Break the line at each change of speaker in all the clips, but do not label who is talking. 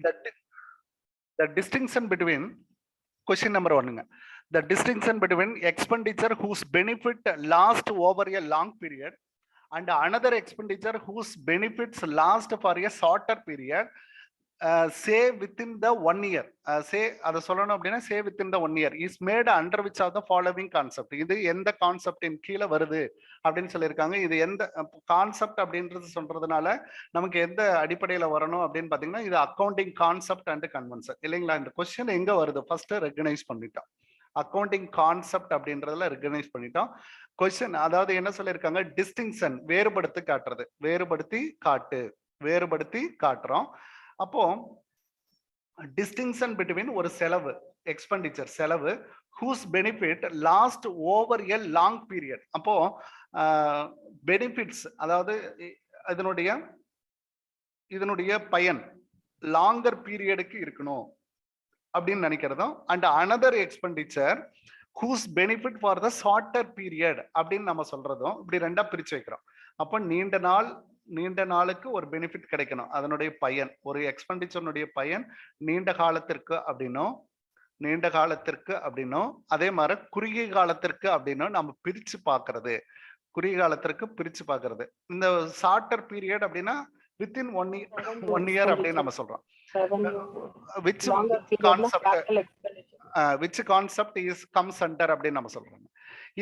The, the distinction between question number 1. The distinction between expenditure whose benefit last over a long period and another expenditure whose benefits last for a shorter period, say within the 1 year, say அதை சொல்லணும் அப்படின்னா say within the 1 year is made under which of the following concept. இது எந்த கான்செப்டின் கீழே வருது அப்படின்னு சொல்லியிருக்காங்க. இது எந்த கான்செப்ட் அப்படின்றது சொல்றதுனால நமக்கு எந்த அடிப்படையில வரணும் அப்படின்னு பாத்தீங்கன்னா இது அக்கௌண்டிங் கான்செப்ட் அண்ட் கன்வென்ஷன் இல்லைங்களா. இந்த கொஸ்டின் எங்க வருது ஃபர்ஸ்ட் ரெகனைஸ் பண்ணிட்டோம். அக்கௌண்டிங் கான்செப்ட் அப்படின்றதுல ரெகனைஸ் பண்ணிட்டோம். கொஸ்டின் அதாவது என்ன சொல்லியிருக்காங்க, டிஸ்டிங்ஷன் வேறுபடுத்தி காட்டுறது, வேறுபடுத்தி காட்டுறோம். அப்போ டிஸ்டிங்ஷன் பிட்வீன் ஒரு செலவு எக்ஸ்பெண்டிச்சர் செலவு whose benefit last over a long period. அப்போ பெனிஃபிட்ஸ் அதாவது இதனுடைய பயன் லாங்கர் பீரியடுக்கு இருக்கணும் அப்படின்னு நினைக்கிறதும், and another expenditure whose benefit for the shorter period அப்படின்னு நம்ம சொல்றதும் இப்படி ரெண்டா பிரிச்சு வைக்கிறோம். அப்போ நீண்ட நாளுக்கு ஒரு பெனிஃபிட் கிடைக்கணும், அதனுடைய பயன் ஒரு எக்ஸ்பெண்டிச்சருடைய பயன் நீண்ட காலத்திற்கு அப்படின்னும் அதே மாதிரி குறுகிய காலத்திற்கு அப்படின்னும் நம்ம பிரிச்சு பார்க்கறது. இந்த ஷார்ட்டர் பீரியட் அப்படின்னா வித்தின் 1 year அப்படின்னு நம்ம சொல்றோம். which concept is comes under அப்படின்னு நம்ம சொல்றோம்.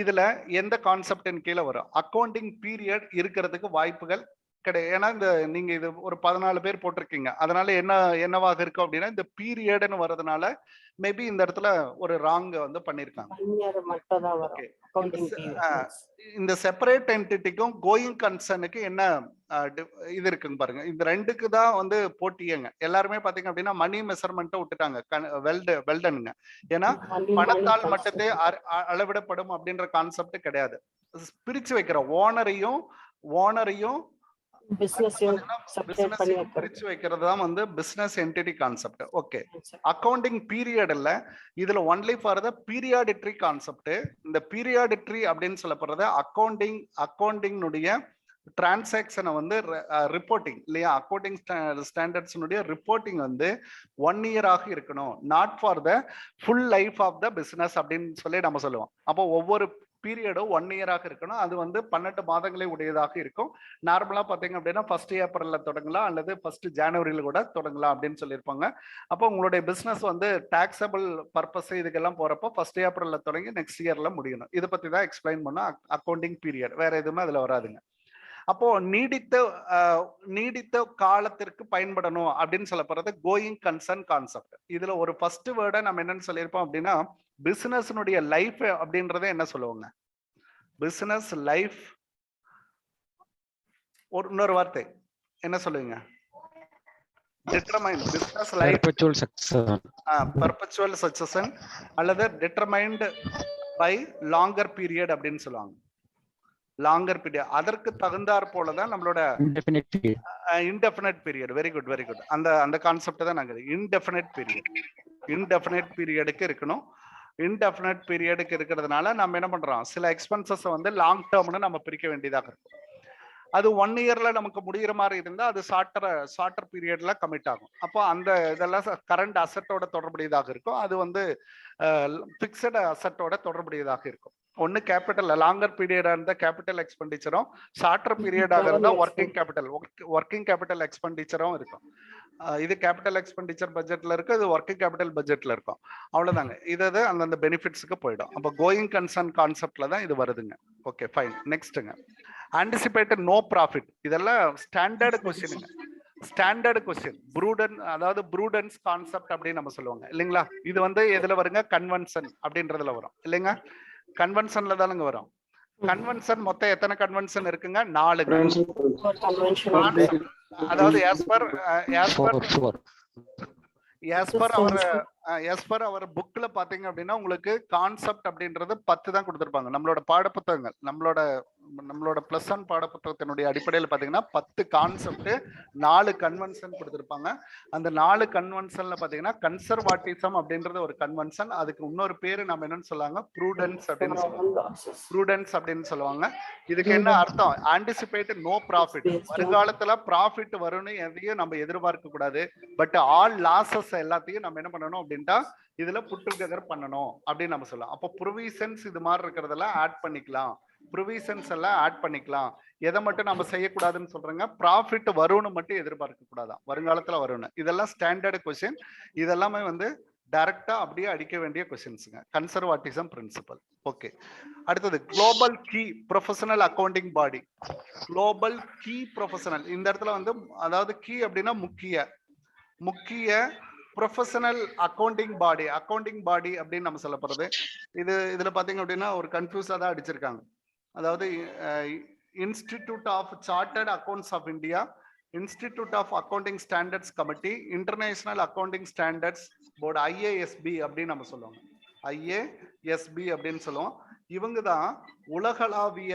இதுல எந்த கான்செப்டின் கீழே வரும்? அக்கௌண்டிங் பீரியட் இருக்கிறதுக்கு வாய்ப்புகள் கிடையாது. ஏன்னா இந்த நீங்க இது ஒரு 14 பேர் போட்டிருக்கீங்க, அதனால என்னவாக இருக்கும் அப்படின்னா இந்த பீரியட்னு வர்றதுனால மேபி இந்த இடத்துல ஒரு ராங் வந்து பண்ணிருக்காங்க. இந்த செப்பரேட் என்டிட்டிக்கும் கோயிங் கன்சர்னுக்கு என்ன இது இருக்குங்க பாருங்க. இந்த ரெண்டுக்கு தான் வந்து போட்டியங்க. எல்லாருமே பாத்தீங்க அப்படின்னா மணி மெஷர்மெண்ட்டை விட்டுட்டாங்க, வெல்டனுங்க. ஏன்னா பணத்தால் மட்டுமே அளவிடப்படும் அப்படின்ற கான்செப்ட் கிடையாது. பிரிச்சு வைக்கிற ஓனரையும் பிரிச்சு வைக்கிறது தான் வந்து business entity concept. Okay, accounting பீரியட்ல இதுல ஒன்லி ஃபார் த பீரியாடிட்ரி கான்செப்ட். இந்த பீரியாடிட்ரி அப்படின்னு சொல்லப்படுறது அக்கவுண்டிங்னுடைய டிரான்சாக்சனை வந்து ரிப்போர்ட்டிங் இல்லையா, அக்கவுண்டிங் ஸ்டாண்டர்ட்ஸ்னுடைய ரிப்போர்ட்டிங் வந்து 1 year இருக்கணும், not for the full life of the business அப்படின்னு சொல்லி நம்ம சொல்லுவோம். அப்போ ஒவ்வொரு பீரியடும் 1 year இருக்கணும். அது வந்து 12 மாதங்களை உடையதாக இருக்கும். நார்மலா பாத்தீங்க அப்படின்னா 1st April தொடங்கலாம் அல்லது 1st January கூட தொடங்கலாம் அப்படின்னு சொல்லியிருப்பாங்க. அப்போ உங்களுடைய பிசினஸ் வந்து டாக்ஸபிள் பர்பஸ் இதுக்கெல்லாம் போறப்போ 1st April தொடங்கி நெக்ஸ்ட் இயர்ல முடியணும். இதை பத்தி தான் எக்ஸ்பிளைன் பண்ண அக்கௌண்டிங் பீரியட், வேற எதுவுமே அதுல வராதுங்க. அப்போ நீடித்த காலத்திற்கு பயன்படணும் அப்படின்னு சொல்லப்படுறது கோயிங் கன்சர்ன் கான்செப்ட். இதுல ஒரு ஃபர்ஸ்ட் வேர்டை நம்ம என்னன்னு சொல்லியிருப்போம் அப்படின்னா பிசினஸ்னுடைய லைஃப் அப்படின்றத என்ன சொல்லுவாங்க, பிசினஸ் லைஃப். இன்னொரு வார்த்தை என்ன சொல்லுவீங்க? Determine business life perpetual succession அல்லது டிட்டர்மைன்டு பை லாங்கர் பீரியட் அப்படின்னு சொல்லுவாங்க. லாங்கர் பீரியட் அதற்கு தகுந்தாற் போலதான் நம்மளோட இன்டெஃபினைட் பீரியட். Very good. அந்த கான்செப்ட் தான் நாங்க இன்டெஃபினைட் பீரியடுக்கு இருக்கணும். இன்டெஃபினைட் பீரியடுக்கு இருக்கிறதுனால நம்ம என்ன பண்றோம், சில எக்ஸ்பென்சஸ் வந்து லாங் டேர்ம்னு நம்ம பிரிக்க வேண்டியதாக இருக்கும். அது 1 yearல நமக்கு முடிகிற மாதிரி இருந்தா அது ஷார்ட்டர் பீரியட்ல கமிட் ஆகும். அப்போ அந்த இதெல்லாம் கரண்ட் அசட்டோட தொடர்புடையதாக இருக்கும். அது வந்து பிக்சட் அசட்டோட தொடர்புடையதாக இருக்கும். ஒன்னு கேபிட்டல் லாங்கர் பீரியடா இருந்தா கேபிட்டல் எக்ஸ்பெண்டிச்சரும், ஷார்ட்டர் பீரியடாக இருந்தா ஒர்க்கிங் கேபிட்டல் எக்ஸ்பெண்டிச்சரும் இருக்கும். இது கேபிட்டல் எக்ஸ்பெண்டிச்சர் பட்ஜெட்ல இருக்கு, இது ஒர்க்கிங் கேபிட்டல் பட்ஜெட்ல இருக்கும். அவ்வளவுதாங்க. இது அந்தந்த பெனிஃபிட்ஸ்க்கு போயிடும். அப்போ கோயிங் கன்சர்ன் கான்செப்ட்ல தான் இது வருதுங்க. Okay fine. நெக்ஸ்ட்ங்க ஆன்டிசிபேட்டட் நோ ப்ராஃபிட். இதெல்லாம் ஸ்டாண்டர்டு கொஸ்டின் அதாவது ப்ரூடன்ஸ் கான்செப்ட் அப்படின்னு நம்ம சொல்லுவாங்க இல்லைங்களா. இது வந்து எதுல வருங்க, கன்வென்ஷன் அப்படின்றதுல வரும் இல்லைங்க. கன்வென்ஷன்ல தானுங்க வரும். கன்வென்ஷன் மொத்தம் எத்தனை கன்வென்ஷன் இருக்குங்க? 4. அதாவது as per அவர் புக்ல பாத்தீங்க அப்படின்னா உங்களுக்கு கான்செப்ட் அப்படின்றது 10 தான் கொடுத்திருப்பாங்க. நம்மளோட பாடப்புத்தகங்கள், நம்மளோட நம்மளோட +1 பாடப்புத்தகத்தினுடைய அடிப்படையில் பார்த்தீங்கன்னா 10 கான்செப்ட் 4 கன்வென்ஷன் கொடுத்துருப்பாங்க. அந்த 4 கன்வென்ஷன்ல பார்த்தீங்கன்னா கன்சர்வாட்டிசம் அப்படின்றது ஒரு கன்வென்ஷன். அதுக்கு இன்னொரு பேரு நம்ம என்னன்னு சொல்லுவாங்க, ப்ரூடன்ஸ் அப்படின்னு சொல்லுவாங்க. ப்ரூடன்ஸ் அப்படின்னு சொல்லுவாங்க. இதுக்கு என்ன அர்த்தம்? Anticipate no profit. வருங்காலத்துல ப்ராஃபிட் வரும்னு எதையும் நம்ம எதிர்பார்க்க கூடாது. பட் ஆல் லாசஸ் எல்லாத்தையும் நம்ம என்ன பண்ணணும் அப்படின்ட்டா இதுல புட் டுகெதர் பண்ணணும் அப்படின்னு நம்ம சொல்லலாம். அப்போ ப்ரொவிஷன்ஸ் இது மாதிரி இருக்கிறதெல்லாம் ஆட் பண்ணிக்கலாம், ப்ரொவிஷன்ஸ் எல்லாம் ஆட் பண்ணிக்கலாம். எதை மட்டும் நம்ம செய்யக்கூடாதுன்னு சொல்றேங்க, ப்ராஃபிட் வரும்னு மட்டும் எதிர்பார்க்க கூடாதான், வருங்காலத்துல வரும்னு. இதெல்லாம் ஸ்டாண்டர்டு கொஸ்டின். இதெல்லாமே வந்து டைரக்டா அப்படியே அடிக்க வேண்டிய கொஸ்டின்ஸுங்க. கன்சர்வாட்டிசம் பிரின்சிபல். ஓகே, அடுத்தது குளோபல் கீ ப்ரொஃபஷனல் அக்கௌண்டிங் பாடி. குளோபல் கீ ப்ரொஃபஷனல், இந்த இடத்துல வந்து அதாவது கீ அப்படின்னா முக்கிய ப்ரொஃபஷனல் அக்கௌண்டிங் பாடி. அக்கௌண்டிங் பாடி அப்படின்னு நம்ம சொல்ல போறது. இதுல பாத்தீங்க அப்படின்னா ஒரு கன்ஃபியூஸா தான் அடிச்சிருக்காங்க. அதாவது institute of chartered accounts of India, institute of accounting standards committee, international accounting standards board, IASB அப்படின்னு நம்ம சொல்லுவாங்க. IASB அப்படின்னு சொல்லுவோம். இவங்க தான் உலகளாவிய,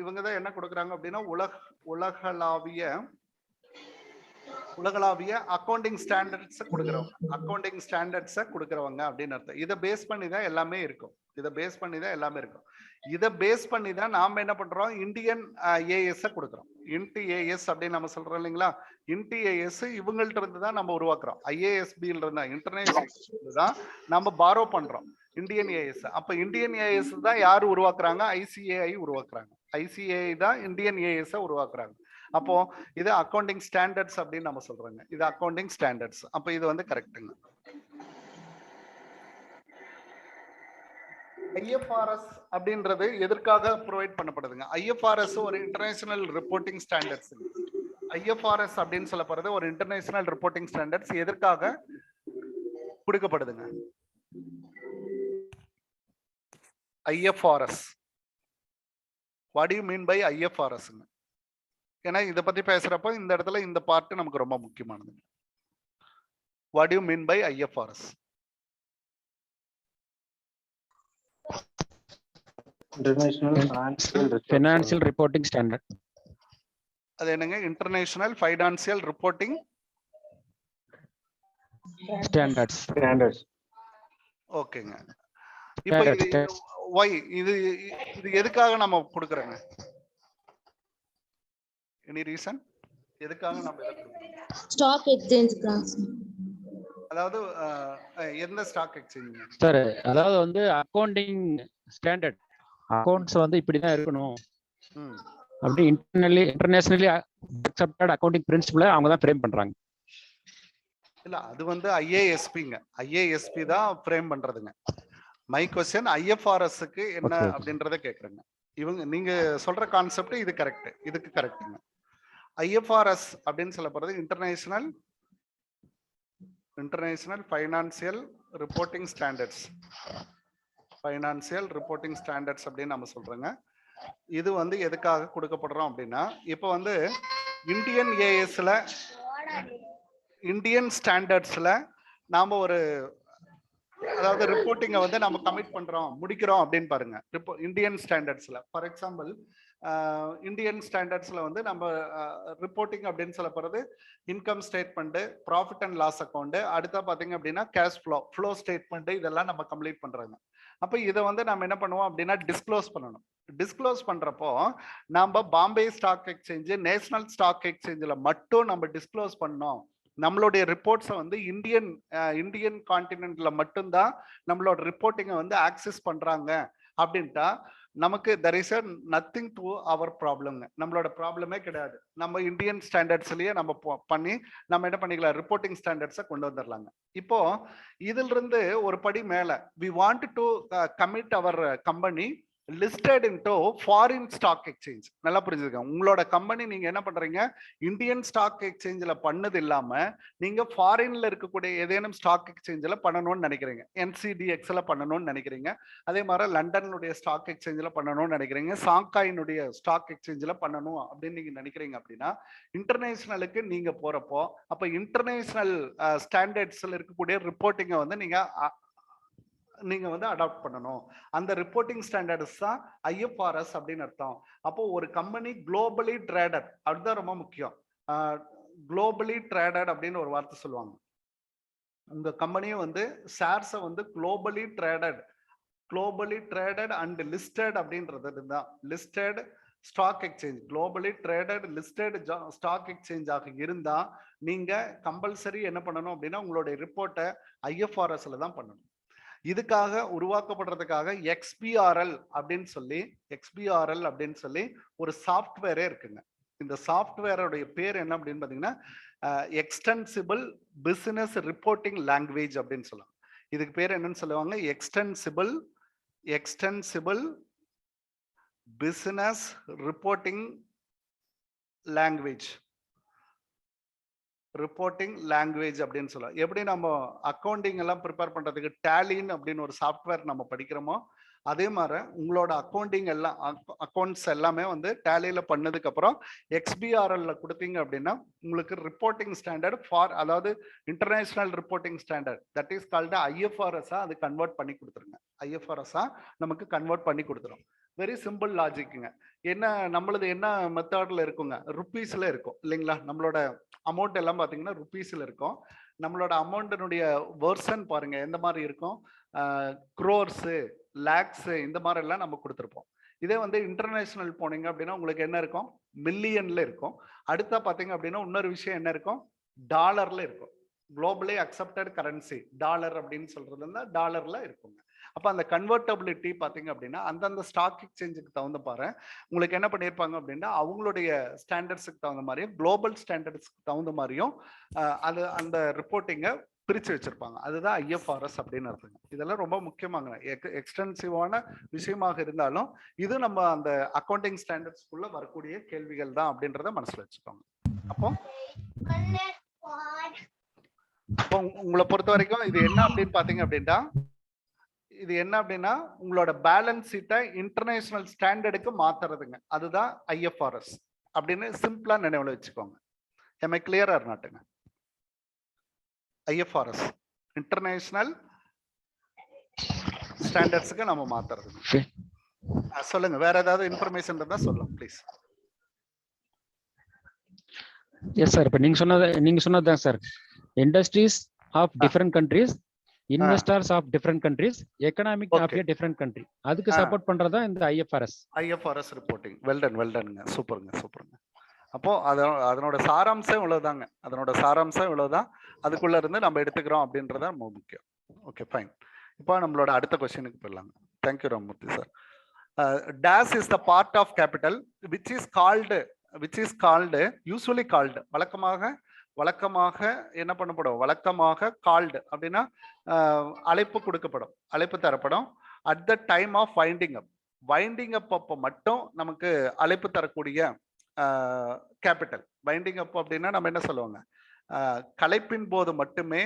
இவங்க தான் என்ன கொடுக்குறாங்க அப்படின்னா உலகளாவிய அக்கௌண்டிங் ஸ்டாண்டர்ட்ஸை கொடுக்குறவங்க, அக்கௌண்டிங் ஸ்டாண்டர்ட்ஸை கொடுக்குறவங்க அப்படின்னு அர்த்தம். இதை பேஸ் பண்ணி தான் எல்லாமே இருக்கும். இதை பேஸ் பண்ணி தான் நாம என்ன பண்றோம், இந்தியன் AS கொடுக்குறோம். இன்டி AS அப்படின்னு நம்ம சொல்றோம் இல்லைங்களா. இன்டி AS இவங்கள்ட்ட இருந்து தான் நம்ம உருவாக்குறோம். IASB இருந்தா இன்டர்நேஷனல் தான் நம்ம பாரோ பண்றோம் இந்தியன் AS. அப்ப இந்தியன் AS தான் யாரு உருவாக்குறாங்க, ICAI உருவாக்குறாங்க. ICAI தான் இந்தியன் AS உருவாக்குறாங்க. அப்போ இது அக்கௌண்டிங் ஸ்டாண்டர்ட்ஸ் அப்படின்னு நம்ம சொல்றோங்க. இது அக்கௌண்டிங் ஸ்டாண்டர்ட்ஸ். அப்ப இது வந்து கரெக்ட்டுங்க. IFRS அப்படின்றது எதற்காக ப்ரொவைட் பண்ணப்படுதுங்க? IFRS ஒரு இன்டர்நேஷனல் ரிப்போர்ட்டிங் ஸ்டாண்டர்ட்ஸ். IFRS அப்படின்னு சொல்ல போறது ஒரு இன்டர்நேஷனல் ரிப்போர்ட்டிங் ஸ்டாண்டர்ட்ஸ். எதற்காக கொடுக்கப்படுதுங்க IFRS? What do you mean by IFRS? ஏன்னா இதை பத்தி பேசுறப்போ இந்த இடத்துல இந்த பார்ட் நமக்கு ரொம்ப முக்கியமானது. What do you mean by IFRS?
International Financial Reporting Standard.
அது என்னங்க? International financial reporting
standards.
ஓகேங்க. இப்போ இது எதுக்காக நம்ம கொடுக்குறோங்க? எனி ரீசன் எதுக்காக நம்ம இத கொடுக்குறோம்?
Stock exchange class.
அதாவது எந்த ஸ்டாக் எக்ஸ்சேஞ்ச்
சார்? அதாவது வந்து அக்கவுண்டிங் ஸ்டாண்டர்ட், அக்கவுண்ட்ஸ் வந்து இப்படி தான் இருக்கணும் அப்படி இன்டர்நேஷனலி அக்செப்டட் அக்கவுண்டிங் பிரின்சிபலை அவங்க தான் ஃப்ரேம் பண்றாங்க.
இல்ல, அது வந்து IASBங்க. IASB தான் ஃப்ரேம் பண்றதுங்க. மை क्वेश्चन IFRSக்கு என்ன அப்படின்றத கேக்குறேங்க. இவங்க நீங்க சொல்ற கான்செப்ட் இது கரெக்ட், இதுக்கு கரெக்ட்டுங்க. IFRS அப்படின்னு சொல்ல போறது international financial reporting standards. Financial reporting standards அப்படின்னு நம்ம சொல்றோங்க. இது வந்து எதுக்காக கொடுக்கப்படுறோம் அப்படின்னா, இப்போ வந்து இந்தியன் ASல இந்தியன் ஸ்டாண்டர்ட்ஸ்ல நாம ஒரு அதாவது ரிப்போர்ட்டிங்கை வந்து நம்ம கமிட் பண்றோம், முடிக்கிறோம் அப்படின்னு பாருங்க. இந்தியன் ஸ்டாண்டர்ட்ஸ்ல ஃபார் எக்ஸாம்பிள் இந்தியன் ஸ்டாண்டர்ட்ஸ்ல வந்து நம்ம ரிப்போர்ட்டிங் அப்படின்னு சொல்ல போறது income statement, profit and loss account, அடுத்தா பாத்தீங்க அப்படின்னா கேஷ் ஃப்ளோ ஸ்டேட்மெண்ட், இதெல்லாம் நம்ம கம்ப்ளீட் பண்றாங்க. அப்ப இதை வந்து நம்ம என்ன பண்ணுவோம் அப்படின்னா டிஸ்க்ளோஸ் பண்ணணும். டிஸ்க்ளோஸ் பண்றப்போ நம்ம Bombay stock exchange, national stock எக்ஸ்சேஞ்சில் மட்டும் நம்ம டிஸ்க்ளோஸ் பண்ணோம். நம்மளுடைய ரிப்போர்ட்ஸை வந்து இந்தியன் கான்டினென்ட்ல மட்டும்தான் நம்மளோட ரிப்போர்ட்டிங்கை வந்து ஆக்சஸ் பண்றாங்க அப்படின்ட்டா நமக்கு there is nothing to our problem. நம்மளோட ப்ராப்ளமே கிடையாது. நம்ம இந்தியன் ஸ்டாண்டர்ட்ஸ்லயே நம்ம பண்ணி நம்ம என்ன பண்ணிக்கலாம், ரிப்போர்ட்டிங் ஸ்டாண்டர்ட்ஸை கொண்டு வந்துடலாங்க. இப்போ இதுல இருந்து ஒரு படி மேல we want to commit our company listed into foreign stock exchange. நல்லா புரிஞ்சுக்கங்க. உங்களோட கம்பெனி நீங்க என்ன பண்றீங்க, இந்தியன் ஸ்டாக் எக்ஸ்சேஞ்சில் பண்ணது இல்லாம நீங்க ஃபாரின்ல இருக்கக்கூடிய ஏதேனும் ஸ்டாக் எக்ஸ்சேஞ்சில் பண்ணணும்னு நினைக்கிறீங்க. NCDXல பண்ணணும்னு நினைக்கிறீங்க. அதே மாதிரி லண்டனுடைய ஸ்டாக் எக்ஸ்சேஞ்சில் பண்ணணும்னு நினைக்கிறீங்க. சாங்காயினுடைய ஸ்டாக் எக்ஸ்சேஞ்சில் பண்ணணும் அப்படின்னு நீங்க நினைக்கிறீங்க அப்படின்னா இன்டர்நேஷனலுக்கு நீங்க போறப்போ அப்ப இன்டர்நேஷனல் ஸ்டாண்டர்ட்ஸ்ல இருக்கக்கூடிய ரிப்போர்ட்டிங்கை வந்து நீங்க நீங்க வந்து அடாப்ட் பண்ணணும். அந்த ரிப்போர்ட்டிங் ஸ்டாண்டர்ட்ஸ் தான் ஐஎஃப்ஆர்எஸ் அப்படின்னு அர்த்தம். அப்போ ஒரு கம்பெனி குளோபலி ட்ரேடட், அதுதான் ரொம்ப முக்கியம். குளோபலி ட்ரேடட் அப்படின்னு ஒரு வார்த்தை சொல்லுவாங்க. உங்க கம்பெனியும் வந்து ஷேர்ஸை வந்து குளோபலி ட்ரேடட் அண்ட் லிஸ்டட் அப்படின்றது தான். Listed stock exchange, globally traded listed stock exchange ஆக இருந்தா நீங்க கம்பல்சரி என்ன பண்ணணும் அப்படின்னா உங்களுடைய ரிப்போர்ட்டை ஐஎஃப்ஆர்எஸ்ல தான் பண்ணணும். இதுக்காக உருவாக்கப்படுறதுக்காக எக்ஸ்பிஆர்எல் அப்படின்னு சொல்லி ஒரு சாஃப்ட்வேரே இருக்குங்க. இந்த சாஃப்ட்வேரோடைய பேர் என்ன அப்படின்னு பாத்தீங்கன்னா எக்ஸ்டென்சிபிள் பிசினஸ் ரிப்போர்ட்டிங் லாங்குவேஜ் அப்படின்னு சொல்லுவாங்க. இதுக்கு பேர் என்னன்னு சொல்லுவாங்க, எக்ஸ்டென்சிபிள் பிசினஸ் ரிப்போர்ட்டிங் லாங்குவேஜ் அப்படின்னு சொல்லலாம். எப்படி நம்ம அக்கௌண்டிங் எல்லாம் ப்ரிப்பேர் பண்றதுக்கு டேலின் அப்படின்னு ஒரு சாஃப்ட்வேர் நம்ம படிக்கிறோமோ, அதே மாதிரி உங்களோட அக்கௌண்ட்ஸ் எல்லாமே வந்து டேலியில பண்ணதுக்கு அப்புறம் எக்ஸ்பிஆர்எல்ல கொடுத்தீங்க அப்படின்னா உங்களுக்கு ரிப்போர்ட்டிங் ஸ்டாண்டர்ட் அதாவது international reporting standard, that is called IFRS அது கன்வெர்ட் பண்ணி கொடுத்துருங்க. ஐஎஃப்ஆர்எஸ் நமக்கு கன்வெர்ட் பண்ணி கொடுத்துரும். வெரி சிம்பிள் லாஜிக்குங்க. நம்மளது என்ன மெத்தட்ல இருக்குங்க, ருப்பீஸ்ல இருக்கும் இல்லைங்களா? நம்மளோட அமௌண்ட் எல்லாம் பாத்தீங்கன்னா ருப்பீஸ்ல இருக்கும். நம்மளோட அமௌண்ட்டினுடைய வெர்ஷன் பாருங்க எந்த மாதிரி இருக்கும், க்ரோர்ஸ், லேக்ஸ் இந்த மாதிரி எல்லாம் நம்ம கொடுத்துருப்போம். இதே வந்து இன்டர்நேஷனல் போனீங்க அப்படின்னா உங்களுக்கு என்ன இருக்கும், மில்லியன்ல இருக்கும். அடுத்தா பாத்தீங்க அப்படின்னா இன்னொரு விஷயம் என்ன இருக்கும், டாலர்ல இருக்கும். குளோபலி அக்செப்டட் கரன்சி டாலர் அப்படின்னு சொல்றது டாலர்ல இருக்குங்க. அப்ப அந்த கன்வெர்டபிலிட்டி பாத்தீங்க அப்படின்னா அந்தந்த ஸ்டாக் எக்ஸ்சேஞ்சுக்கு தகுந்த பாரு உங்களுக்கு என்ன பண்ணியிருப்பாங்க அப்படின்னா அவங்களுடைய ஸ்டாண்டர்ட்ஸுக்கு தகுந்த மாதிரியும் குளோபல் ஸ்டாண்டர்ட்ஸ்க்கு தகுந்த மாதிரியும் அது அந்த ரிப்போர்ட்டிங்கை பிரிச்சு வச்சிருப்பாங்க. அதுதான் ஐஎஃப்ஆர்எஸ் அப்படின்னு அர்த்தங்க. இதெல்லாம் ரொம்ப முக்கியமாங்க, எக்ஸ்டென்சிவான விஷயமாக இருந்தாலும் இது நம்ம அந்த அக்கௌண்டிங் ஸ்டாண்டர்ட்ஸ்குள்ள வரக்கூடிய கேள்விகள் தான் அப்படின்றத மனசுல வச்சுக்கோங்க. அப்போ உங்களை பொறுத்த வரைக்கும் இது என்ன அப்படின்னு பாத்தீங்க அப்படின்னா உங்களோட பேலன்ஸ் ஷீட்டை இன்டர்நேஷனல் ஸ்டாண்டர்டுக்கு மாத்துறதுங்க. அதுதான் ஐஎஃப்ஆர்எஸ் அப்படின்னு சிம்பிளா நினைவுல வச்சுக்கோங்க. am I clear or not? IFRS international ஸ்டாண்டர்ட்ஸ்க்கு நம்ம மாத்துறது. சொல்லுங்க, வேற ஏதாவது இன்ஃபர்மேஷன் இருந்தா சொல்லுங்க ப்ளீஸ்.
எஸ் சார், இப்போ நீங்க சொன்னதுதான் sir. Industries of different countries, investors of different countries, economic of a different country, அதுக்கு சப்போர்ட் பண்றதா இந்த ஐஎஃப்ஆர்எஸ்
ரிப்போர்ட்டிங். வெல்டன்ங்க, சூப்பருங்க. அப்போ அதனோட சாராம்சம் இவ்வளவுதாங்க. இவ்வளவுதான். அதுக்குள்ள இருந்து நம்ம எடுத்துக்கிறோம் அப்படின்றத ரொம்ப முக்கியம். Okay fine. இப்போ நம்மளோட அடுத்த கொஸ்டினுக்கு போயிடலாங்க. Thank you Ramamurthy sir. Dash is the part of capital which is called usually called வழக்கமாக என்ன பண்ணப்படும், வழக்கமாக கால்டு அப்படின்னா அழைப்பு கொடுக்கப்படும், அழைப்பு தரப்படும். At the time of winding up அப்போ மட்டும் நமக்கு அழைப்பு தரக்கூடிய கேபிட்டல். வைண்டிங் அப் அப்படின்னா நம்ம என்ன சொல்லுவாங்க, கலைப்பின் போது மட்டுமே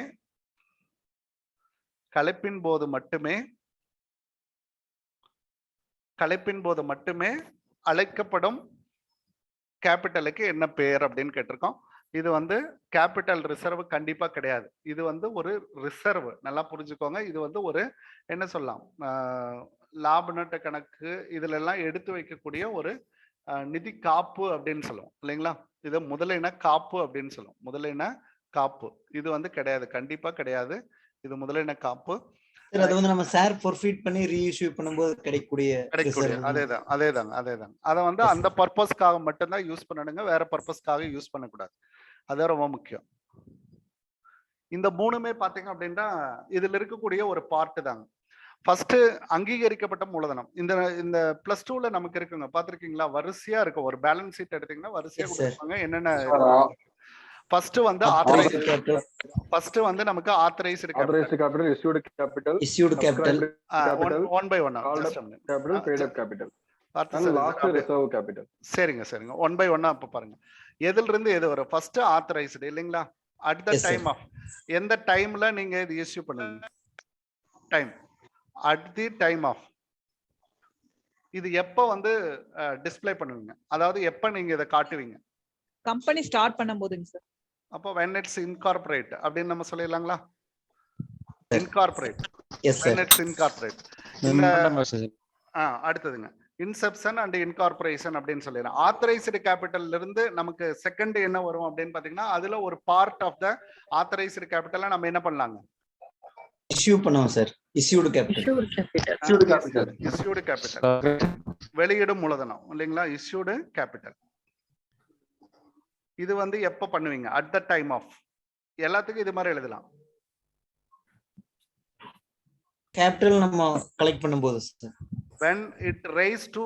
அழைக்கப்படும் கேபிட்டலுக்கு என்ன பேர் அப்படின்னு கேட்டிருக்கோம். இது வந்து கேபிட்டல் ரிசர்வ் கண்டிப்பா கிடையாது. இது வந்து ஒரு ரிசர்வ், நல்லா புரிஞ்சுக்கோங்க. இது வந்து ஒரு என்ன சொல்லலாம், லாப நட்ட கணக்கு இதுல எல்லாம் எடுத்து வைக்கக்கூடிய ஒரு நிதி காப்பு அப்படின்னு சொல்லுவோம் இல்லைங்களா? இது முதலின காப்பு அப்படின்னு சொல்லுவோம். முதலின காப்பு இது வந்து கிடையாது, கண்டிப்பா கிடையாது. இது முதலின காப்பு.
அது வந்து நம்ம ஷேர் ஃபோர்ஃபீட் பண்ணி ரீஇஷ்யூ பண்ணும்போது கிடைக்கக்கூடிய
அதேதாங்க. அதை வந்து அந்த பர்பஸ்க்காக மட்டும்தான் யூஸ் பண்ணணுங்க, வேற பர்பஸ்க்காக யூஸ் பண்ணக்கூடாது. அதான் ரொம்ப முக்கியம். இந்த மூணுமே பாத்தீங்க அப்படின்னா இதுல இருக்கக்கூடிய ஒரு பார்ட் தாங்க. ஃபர்ஸ்ட் அங்கீகரிக்கப்பட்ட மூலதனம். இந்த பிளஸ் டூல நமக்கு இருக்குங்க, பாத்திருக்கீங்களா? வரிசையா இருக்கும். ஒரு பேலன்ஸ் ஷீட் எடுத்தீங்கன்னா வரிசையா கொடுப்பாங்க. என்னென்ன ஃபர்ஸ்ட் வந்து நமக்கு authorised capital, issued capital, one by one capital, paid up capital, last reserve capital. சரிங்க, ஒன் பை ஒன்னா அப்ப பாருங்க எதுல இருந்து எது வரும். ஃபர்ஸ்ட் ஆத்தரைஸ்டு இல்லைங்களா? அட் த டைம் ஆஃப், எந்த டைம்ல நீங்க இது இஷ்யூ பண்ணுவீங்க, time at the time of. இது எப்ப வந்து டிஸ்ப்ளே பண்ணுவீங்க, அதாவது எப்ப நீங்க இதை காட்டுவீங்க?
கம்பெனி ஸ்டார்ட் பண்ணும்போதுங்க சார்.
அப்போ when it's incorporate அப்படின்னு நம்ம சொல்லிடலாங்களா? Incorporate
yes
when
sir.
it's incorporate.
Memorandum of association.
அடுத்ததுங்க இன்செப்ஷன் அண்ட் இன்கார்பரேஷன் அப்படின்னு சொல்லிடுறேன். ஆத்தரைஸ்டு கேபிட்டல்ல இருந்து நமக்கு செகண்ட் என்ன வரும் அப்படின்னு பாத்தீங்கன்னா அதுல ஒரு பார்ட் ஆஃப் த ஆத்தரைஸ்டு கேபிட்டலை நம்ம என்ன பண்ணலாங்க,
இஷ்யூ பண்ணுவோம் sir. Issued capital.
Issued capital, வெளியிடும் மூலதனம் இல்லைங்களா, இஷ்யூடு கேபிட்டல். இது வந்து எப்ப பண்ணுவீங்க, அட் த டைம் ஆஃப். எல்லாத்துக்கும் இது மாதிரி எழுதலாம்.
கேபிட்டல் நம்ம கலெக்ட் பண்ணும்போது sir.
when it raise to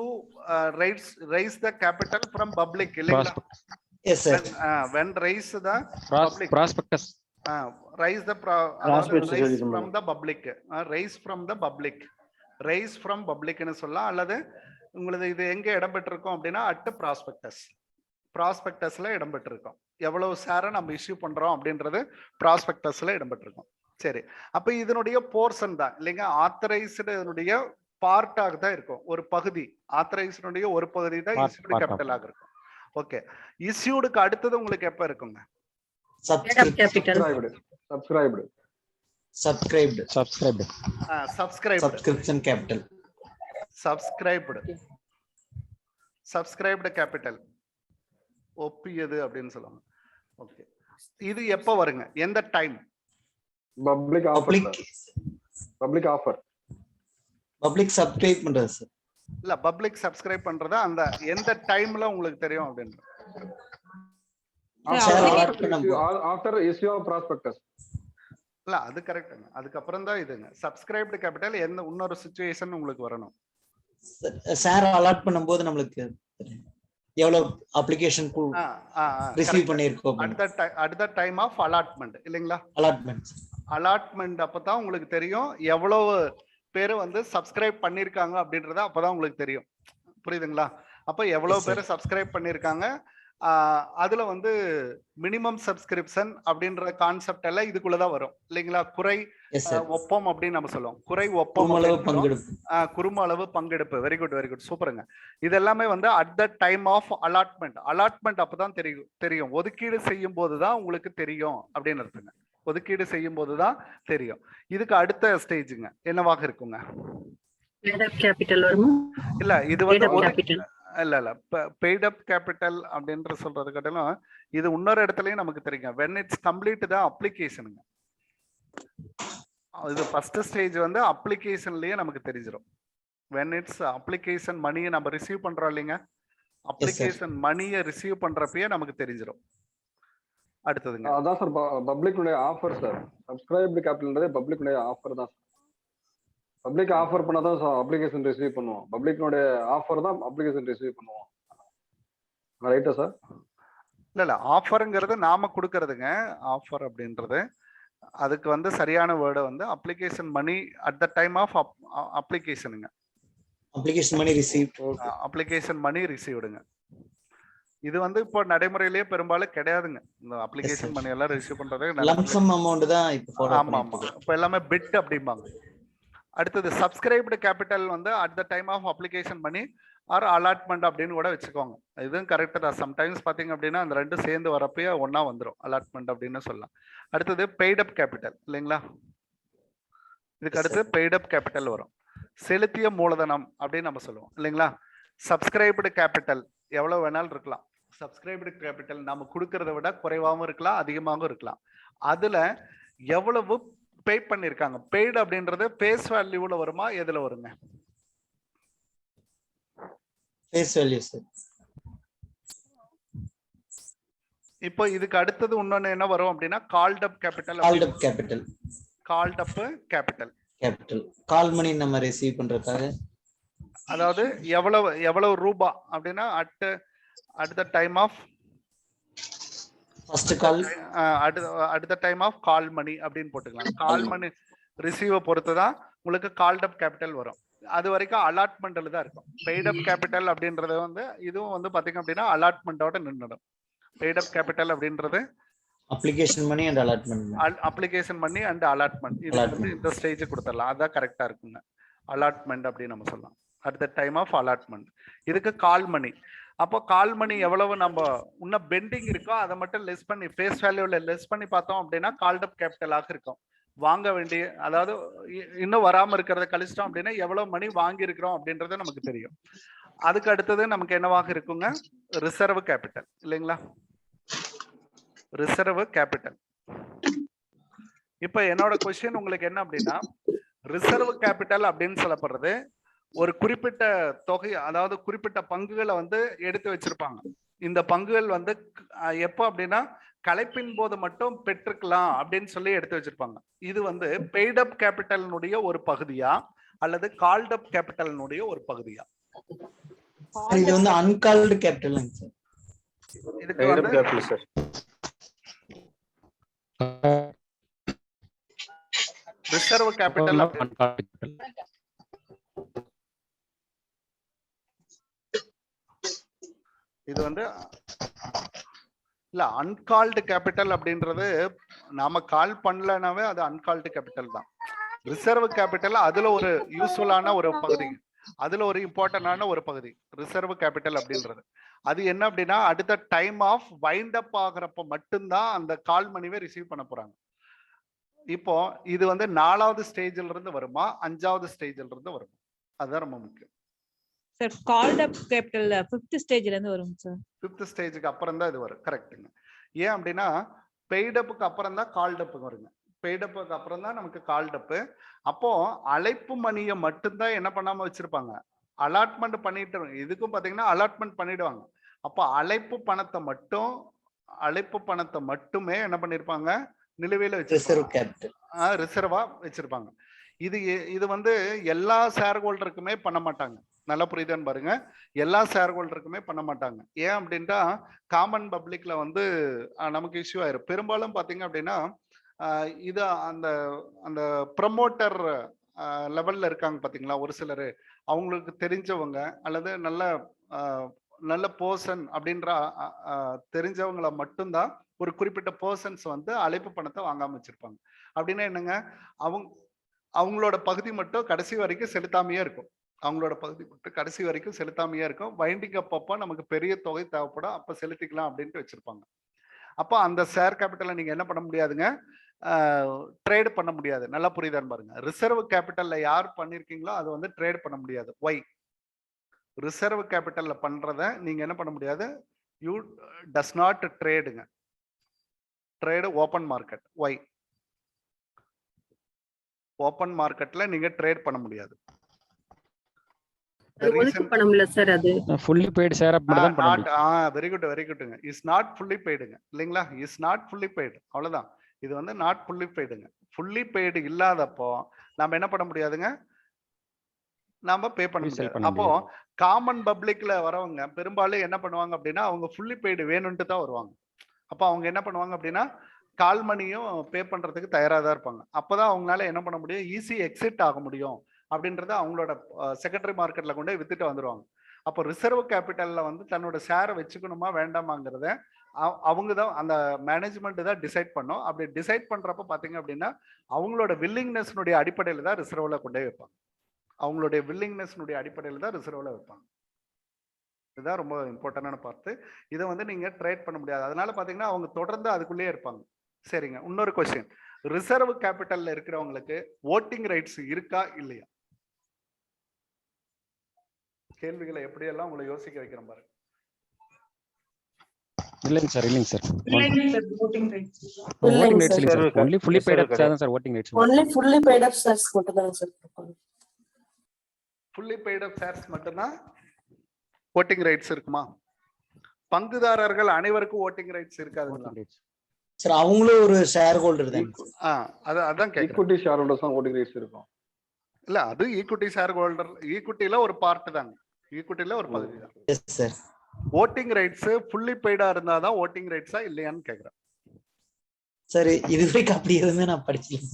raise the capital from public இல்லைங்களா.
Yes sir.
when raise the public
Prospectus.
raise the raise from the public, raise from the public, raise from public னு சொல்லலாம். அல்லது உங்களுக்கு இது எங்க இடம் பெற்றிருக்கும் அப்படின்னா அட் ப்ராஸ்பெக்டஸ், ப்ராஸ்பெக்டஸ்ல இடம் பெற்றிருக்கும். எவ்வளவு ஷேரை நம்ம இஷ்யூ பண்றோம் அப்படின்றது ப்ராஸ்பெக்டஸ்ல இடம் பெற்றிருக்கும். சரி, அப்ப இதனுடைய போர்ஷன் தான் இல்லைங்க, ஆத்தரைஸ்டுடைய பார்ட்டாக தான் இருக்கும். ஒரு பகுதி ஆத்தரைஸ்டுடைய ஒரு பகுதி தான் இஷ்யூடு கேபிட்டலாக இருக்கும். ஓகே, இஷ்யூடுக்கு அடுத்தது உங்களுக்கு எப்ப இருக்குங்க,
subscribed. Subscription capital.
Subscribed capital ஒப்பியது அப்படின்னு சொல்லுவாங்க. ஓகே, இது எப்ப வருங்க, எந்த டைம்?
பப்ளிக் சப்ஸ்கிரைப் பண்றது சார்.
இல்ல, பப்ளிக் சப்ஸ்கிரைப் பண்றது அந்த எந்த டைம்ல உங்களுக்கு தெரியும் அப்படின்றது. இல்ல, அது கரெக்ட்டுங்க. அதுக்கப்புறம் தான் இதுங்க சப்ஸ்கிரைப்டு கேபிட்டல் எந்த இன்னொரு சிச்சுவேஷன் உங்களுக்கு வரணும்.
சார் அலாட் பண்ணும்போது நம்மளுக்கு எவ்வளவு அப்ளிகேஷன் ரிசீவ் பண்ணிருக்கோம்
at the time of allotment இல்லைங்களா. அலாட்மெண்ட் அப்பதான் உங்களுக்கு தெரியும் எவ்வளவு பேரு வந்து சப்ஸ்கிரைப் பண்ணிருக்காங்க அப்படின்றத அப்பதான் உங்களுக்கு தெரியும். புரியுதுங்களா? அப்ப எவ்வளவு பேரு சப்ஸ்கிரைப் பண்ணிருக்காங்க, அதுல வந்து மினிமம் சப்ஸ்கிரிப்ஷன் அப்படின்ற கான்செப்ட் எல்லாம் இதுக்குள்ளதான் வரும் இல்லைங்களா. குறை ஒப்பம் அப்படின்னு நம்ம சொல்லுவோம். குறை ஒப்பம், குறும அளவு பங்கெடுப்பு. வெரி குட், வெரி குட், சூப்பருங்க. இது எல்லாமே வந்து at the time of allotment. Allotment அப்பதான் தெரியும். ஒதுக்கீடு செய்யும் போதுதான் உங்களுக்கு தெரியும் அப்படின்னு இருக்குங்க. ஒதுக்கீடு செய்யும் போதுதான் தெரியும். இதுக்கு அடுத்த ஸ்டேஜுங்க என்னவாக இருக்குங்க? இல்ல, இது வந்து இல்ல பெய்ட் அப் கேபிட்டல் அப்படின்ற சொல்றது கட்டலும் இது இன்னொரு இடத்துலயும் நமக்கு தெரியும். when it's complete the அப்ளிகேஷனுங்க. இது ஃபர்ஸ்ட் ஸ்டேஜ் வந்து அப்ளிகேஷன்லயே நமக்கு தெரிஞ்சிடும். when it's அப்ளிகேஷன் மணியை நம்ம ரிசீவ் பண்றோம் இல்லைங்க, அப்ளிகேஷன் மணியை ரிசீவ் பண்றப்பயே நமக்கு தெரிஞ்சிடும். அடுத்ததுங்க
அதான் சார் பப்ளிக்குடைய ஆஃபர் சார். சப்ஸ்கிரைப்டு கேபிட்டல்ன்றதே பப்ளிக்குடைய ஆஃபர் தான். பப்ளிக் ஆஃபர் பண்ணாதான் அப்ளிகேஷன் ரிசீவ் பண்ணுவோம். பப்ளிக்னுடைய ஆஃபர் தான் அப்ளிகேஷன் ரிசீவ் பண்ணுவோம். ரைட்டா சார்?
இல்ல, ஆஃபர்ங்கிறது நாம கொடுக்கறதுங்க. ஆஃபர் அப்படின்றது அதுக்கு வந்து சரியான வேர்டு வந்து application money at the time of அப்ளிகேஷனுங்க.
Application money receive.
Application money ரிசீவ்டுங்க. இது வந்து இப்போ நடைமுறையிலேயே பெரும்பாலும் கிடையாதுங்க. இந்த அப்ளிகேஷன் மணி எல்லாம் ரிசீவ் பண்றது
லம்சம் அமௌண்ட் தான் இப்போ.
ஆமா ஆமா, இப்போ எல்லாமே பிட் அப்படிம்பாங்க. அடுத்தது சப்ஸ்கிரைப்டு கேபிட்டல் வந்து at the time of application money or allotment அப்படின்னு கூட வச்சுக்கோங்க. இதுவும் கரெக்ட் தான். சம்டைம்ஸ் பாத்தீங்க அப்படின்னா அந்த ரெண்டு சேர்ந்து வரப்பயே ஒன்னா வந்துடும், அலாட்மெண்ட் அப்படின்னு சொல்லலாம். அடுத்தது பெய்ட் அப் கேபிட்டல் இல்லைங்களா. இதுக்கு அடுத்து பெய்ட் அப் கேபிட்டல் வரும். செலுத்திய மூலதனம் அப்படின்னு நம்ம சொல்லுவோம் இல்லைங்களா. சப்ஸ்கிரைப்டு கேபிட்டல் எவ்வளவு வேணாலும் இருக்கலாம். சப்ஸ்கிரைப்டு கேபிட்டல் நம்ம கொடுக்கறத விட குறைவாகவும் இருக்கலாம், அதிகமாகவும் இருக்கலாம். அதுல எவ்வளவு பே பண்ணிருக்காங்க, பெய்டு அப்படின்றது பேஸ் வேல்யூல வருமா, எதுல வருங்க?
Face value sir.
இப்போ இதுக்கு அடுத்தது இன்னொன்னு என்ன வரும் அப்படின்னா called up capital. Called up capital
call money நம்ம ரிசீவ் பண்றதுக்காக,
அதாவது எவ்வளவு ரூபா அப்படின்னா at the time of
first call,
at the time of call money அப்படின்னு போட்டுக்கலாம். கால் மணி ரிசீவ பொறுத்து தான் உங்களுக்கு கால்ட் அப் கேபிட்டல் வரும். அது வரைக்கும் அலாட்மெண்ட்ல தான் இருக்கும். பெய்ட் அப் கேபிட்டல் அப்படின்றது வந்து இதுவும் வந்து பாத்தீங்க அப்படின்னா அலாட்மெண்டோட நின்றுடும். பெய்ட் அப் கேபிட்டல் அப்படின்றது
application money and allotment.
Application money and allotment இது வந்து இந்த ஸ்டேஜ் கொடுத்துடலாம். அதான் கரெக்டா இருக்குங்க. அலாட்மெண்ட் அப்படின்னு நம்ம சொல்லலாம். At the time of allotment. இதுக்கு கால் மணி. அப்போ கால் மணி எவ்வளவு நம்ம இன்னும் பெண்டிங் இருக்கோ அதை மட்டும் லெஸ் பண்ணி ஃபேஸ் வேல்யூல லெஸ் பண்ணி பார்த்தோம் அப்படின்னா கால்ட் அப் கேபிட்டலாக இருக்கும். வாங்க வேண்டிய, அதாவது இன்னும் வராம இருக்கிறத கழிச்சிட்டோம் அப்படின்னா எவ்வளவு மணி வாங்கி இருக்கிறோம் அப்படின்றது நமக்கு தெரியும். அதுக்கு அடுத்தது நமக்கு என்னவாக இருக்குங்க? ரிசர்வ் கேபிட்டல் இல்லைங்களா? Reserve capital. இப்ப என்னோட கொஸ்டின் உங்களுக்கு என்ன அப்படின்னா, ரிசர்வ் கேபிட்டல் அப்படின்னு சொல்லப்படுறது ஒரு குறிப்பிட்ட தொகை, அதாவது குறிப்பிட்ட பங்குகளை வந்து எடுத்து வச்சிருப்பாங்க. இந்த பங்குகள் வந்து எப்போ அப்படின்னா கலைப்பின் போது மட்டும் பெற்றுக்கலாம் அப்படின்னு சொல்லி எடுத்து வச்சிருப்பாங்க. இது வந்து பெய்ட் அப் கேபிட்டலினுடைய ஒரு பகுதியா அல்லது கால்ட் அப் கேபிட்டலினுடைய ஒரு பகுதியா?
இது வந்து அன்கால்டு கேபிட்டல் சார்.
இதுக்கு வந்து ரிசர்வ் கேபிட்டல் இது வந்து இல்ல, அன்கால்டு கேபிட்டல் அப்படின்றது நாம கால் பண்ணலனாவே அது அன்கால்டு கேபிட்டல் தான். ரிசர்வ் கேபிட்டல் அதுல ஒரு யூஸ்ஃபுல்லான ஒரு பகுதி, அதுல ஒரு இம்பார்ட்டன்டான ஒரு பகுதி ரிசர்வ் கேபிட்டல் அப்படின்றது. அது என்ன அப்படின்னா அடுத்த டைம் ஆஃப் வைண்ட் அப் ஆகிறப்ப மட்டும்தான் அந்த கால் மணிவை ரிசீவ் பண்ண போறாங்க. இப்போ இது வந்து 4வது ஸ்டேஜ்ல இருந்து வருமா 5வது ஸ்டேஜ்ல இருந்து வருமா? அதுதான் ரொம்ப முக்கியம்.
Sir called up capital 5th ஸ்டேஜ்ல இருந்து வரும் சார்.
5th ஸ்டேஜுக்கு அப்புறம் தான் இது வரும். கரெக்ட்டுங்க. ஏன் அப்படின்னா பெய்ட் அப்புக்கு அப்புறம் தான் கால்ட் அப்புக்கு வருங்க. பெய்ட் அப்புக்கு அப்புறம் தான் நமக்கு கால்ட் அப்பு. அப்போ அழைப்பு மணியை மட்டும்தான் என்ன பண்ணாம வச்சிருப்பாங்க, அலாட்மெண்ட் பண்ணிட்டு, இதுக்கும் பாத்தீங்கன்னா அலாட்மெண்ட் பண்ணிடுவாங்க. அப்போ அழைப்பு பணத்தை மட்டுமே என்ன பண்ணிருப்பாங்க, நிலுவையில வச்சிருப்பாங்க, ரிசர்வா வச்சிருப்பாங்க. இது வந்து எல்லா ஷேர் ஹோல்டருக்குமே பண்ண மாட்டாங்க. நல்லா புரியுதான்னு பாருங்க. எல்லா ஷேர் ஹோல்டருக்குமே பண்ண மாட்டாங்க. ஏன் அப்படின்ட்டா காமன் பப்ளிக்ல வந்து நமக்கு இஷ்யூ ஆயிரும். பெரும்பாலும் பாத்தீங்க அப்படின்னா இது அந்த அந்த ப்ரமோட்டர் லெவல்ல இருக்காங்க பாத்தீங்களா, ஒரு சிலர் அவங்களுக்கு தெரிஞ்சவங்க அல்லது நல்ல பர்சன் அப்படின்ற தெரிஞ்சவங்களை மட்டும்தான் ஒரு குறிப்பிட்ட பர்சன்ஸ் வந்து அழைப்பு பணத்தை வாங்காம வச்சிருப்பாங்க. அப்படின்னா என்னங்க, அவங்களோட பகுதி மட்டும் கடைசி வரைக்கும் செலுத்தாமையே இருக்கும். வைண்டிங் அப்பப்போ நமக்கு பெரிய தொகை தேவைப்படும், அப்ப செலுத்திக்கலாம் அப்படின்ட்டு வச்சிருப்பாங்க. அப்போ அந்த ஷேர் கேபிட்டலை நீங்க என்ன பண்ண முடியாதுங்க, ட்ரேட் பண்ண முடியாது. நல்லா புரியுதான்னு பாருங்க. ரிசர்வ் கேபிட்டல்ல யார் பண்ணிருக்கீங்களோ அது வந்து ட்ரேட் பண்ண முடியாது. ஒய்? ரிசர்வ் கேபிட்டல்ல பண்றத நீங்க என்ன பண்ண முடியாது, யூ டஸ் நாட் ட்ரேடுங்க. Trade open market. Why? Open மார்க்கெட்ல நீங்க ட்ரேட் பண்ண முடியாது.
fully paid share up மட்டும் தான் பண்ண முடியும்.
வெரி குட்ங்க. இஸ் நாட் ஃபுல்லி பெய்டுங்க இல்லைங்களா? இஸ் நாட் ஃபுல்லி பெய்டு, அவ்வளவுதான். இது வந்து நாட் ஃபுல்லி பெய்டுங்க. ஃபுல்லி பெய்டு இல்லாதப்போ நாம என்ன பண்ண முடியாதுங்க, நாம பே பண்ண முடியாது. அப்போ காமன் பப்ளிக்ல வரவங்க பெரும்பாலும் என்ன பண்ணுவாங்க அப்படின்னா அவங்க ஃபுல்லி பெய்டு வேணும்ட்டு தான் வருவாங்க. அப்போ அவங்க என்ன பண்ணுவாங்க அப்படின்னா கால் மணியும் பே பண்றதுக்கு தயாரா தான் இருப்பாங்க. அப்பதான் அவங்களால என்ன பண்ண முடியும், ஈஸி எக்ஸிட் ஆக முடியும் அப்படின்றத அவங்களோட செகண்டரி மார்க்கெட்ல கொண்டு போய் வித்துட்டு வந்துருவாங்க. அப்போ ரிசர்வ் கேபிட்டல்ல வந்து தன்னோட ஷேரை வச்சுக்கணுமா வேண்டாமாங்கிறத அவங்க தான், அந்த மேனேஜ்மெண்ட் தான் டிசைட் பண்ணும். அப்படி டிசைட் பண்றப்ப பாத்தீங்க அப்படின்னா அவங்களோட வில்லிங்னஸ்னுடைய அடிப்படையில தான் ரிசர்வ்ல கொண்டு போய் வைப்பாங்க. அவங்களுடைய வில்லிங்னஸ்னுடைய அடிப்படையில தான் ரிசர்வ்ல வைப்பாங்க. இதுதான் ரொம்ப இம்பார்ட்டன்டான பார்த்து. இதை வந்து நீங்க ட்ரேட் பண்ண முடியாது. அதனால பாத்தீங்கன்னா அவங்க தொடர்ந்து அதுக்குள்ளேயே இருப்பாங்க. சரிங்க, இன்னொரு கொஸ்டின். ரிசர்வ் கேபிட்டல்ல இருக்கிறவங்களுக்கு ஓட்டிங் ரைட்ஸ் இருக்கா இல்லையா? கேள்விகளை எப்படியெல்லாம் உங்களை யோசிக்க வைக்கிறேன் பாருங்க.
இல்லைங்க சார். voting rights இல்லைங்க sir. only fully paid up தான் sir voting rights.
only fully paid up shares மட்டும் தான் sir.
fully paid up shares மட்டும்தான் voting rights இருக்குமா? பங்குதாரர்கள் அனைவருக்கும் voting rights இருக்காதுங்களா
சார்? அவங்களும் ஒரு ஷேர் ஹோல்டர் தான்.
அதான் கேக்குறேன்.
ஈக்விட்டி ஷேர் ஹோல்டர்ஸ் தான் voting rights இருக்கும்.
இல்ல, அது ஈக்விட்டி ஷேர் ஹோல்டர், ஈக்விட்டில ஒரு பார்ட் தாங்க, ஈக்விட்டில ஒரு பகுதி தான்.
Yes sir.
voting rights fully paid இருந்தா தான் voting rights இல்லையான்னு கேக்குறேன்.
சரி, இதுவரைக்கும் அப்படி இருந்து நான் படிச்சேன்.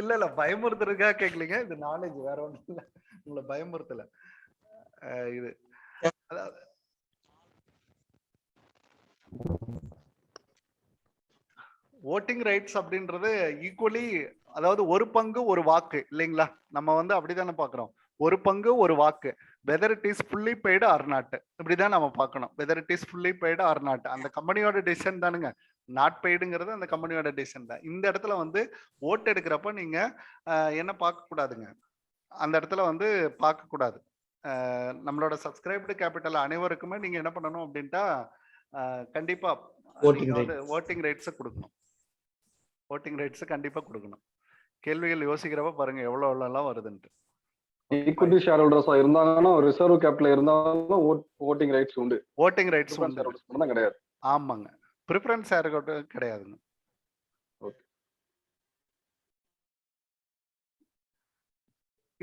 இல்ல பயமுறுத்துறதுக்காக கேட்கலீங்க. இது நாலேஜ், வேற ஒண்ணும் இல்ல. உங்களை பயமுறுத்தல. இது அதாவது voting rights அப்படின்றது ஈக்குவலி, அதாவது ஒரு பங்கு ஒரு வாக்கு இல்லைங்களா? நம்ம வந்து அப்படித்தானே பாக்குறோம். ஒரு பங்கு ஒரு வாக்கு, whether it is fully paid or not, இப்படிதான் நம்ம பார்க்கணும். Whether it is fully paid or not, அந்த கம்பெனியோட டிசிஷன் தானுங்க. நாட் பெய்டுங்கிறது அந்த கம்பெனியோட டிசிஷன் தான். இந்த இடத்துல வந்து ஓட்டு எடுக்கிறப்ப நீங்க என்ன பார்க்க கூடாதுங்க, அந்த இடத்துல வந்து பார்க்க கூடாது. நம்மளோட சப்ஸ்கிரைப்டு கேபிட்டல் அனைவருக்குமே நீங்க என்ன பண்ணணும் அப்படின்ட்டா கண்டிப்பா ஓட்டிங் ரைட்ஸை கொடுக்கணும். ஓட்டிங் ரைட்ஸ் கண்டிப்பா கொடுக்கணும். கேள்விகள் யோசிக்கிறப்ப பாருங்க எவ்வளவு வருதுன்ட்டு.
ஈக்விட்டி ஷேர் ஹோல்டர்ஸா இருந்தாங்கன்னா ரிசர்வ் கேபிட்டல் இருந்தாலும் ஓட்டிங் ரைட்ஸ் உண்டு.
ஓட்டிங் ரைட்ஸ் உண்டு
கிடையாது.
ஆமாங்க, ப்ரிஃபரன்ஸ் ஷேர் கிடையாதுங்க.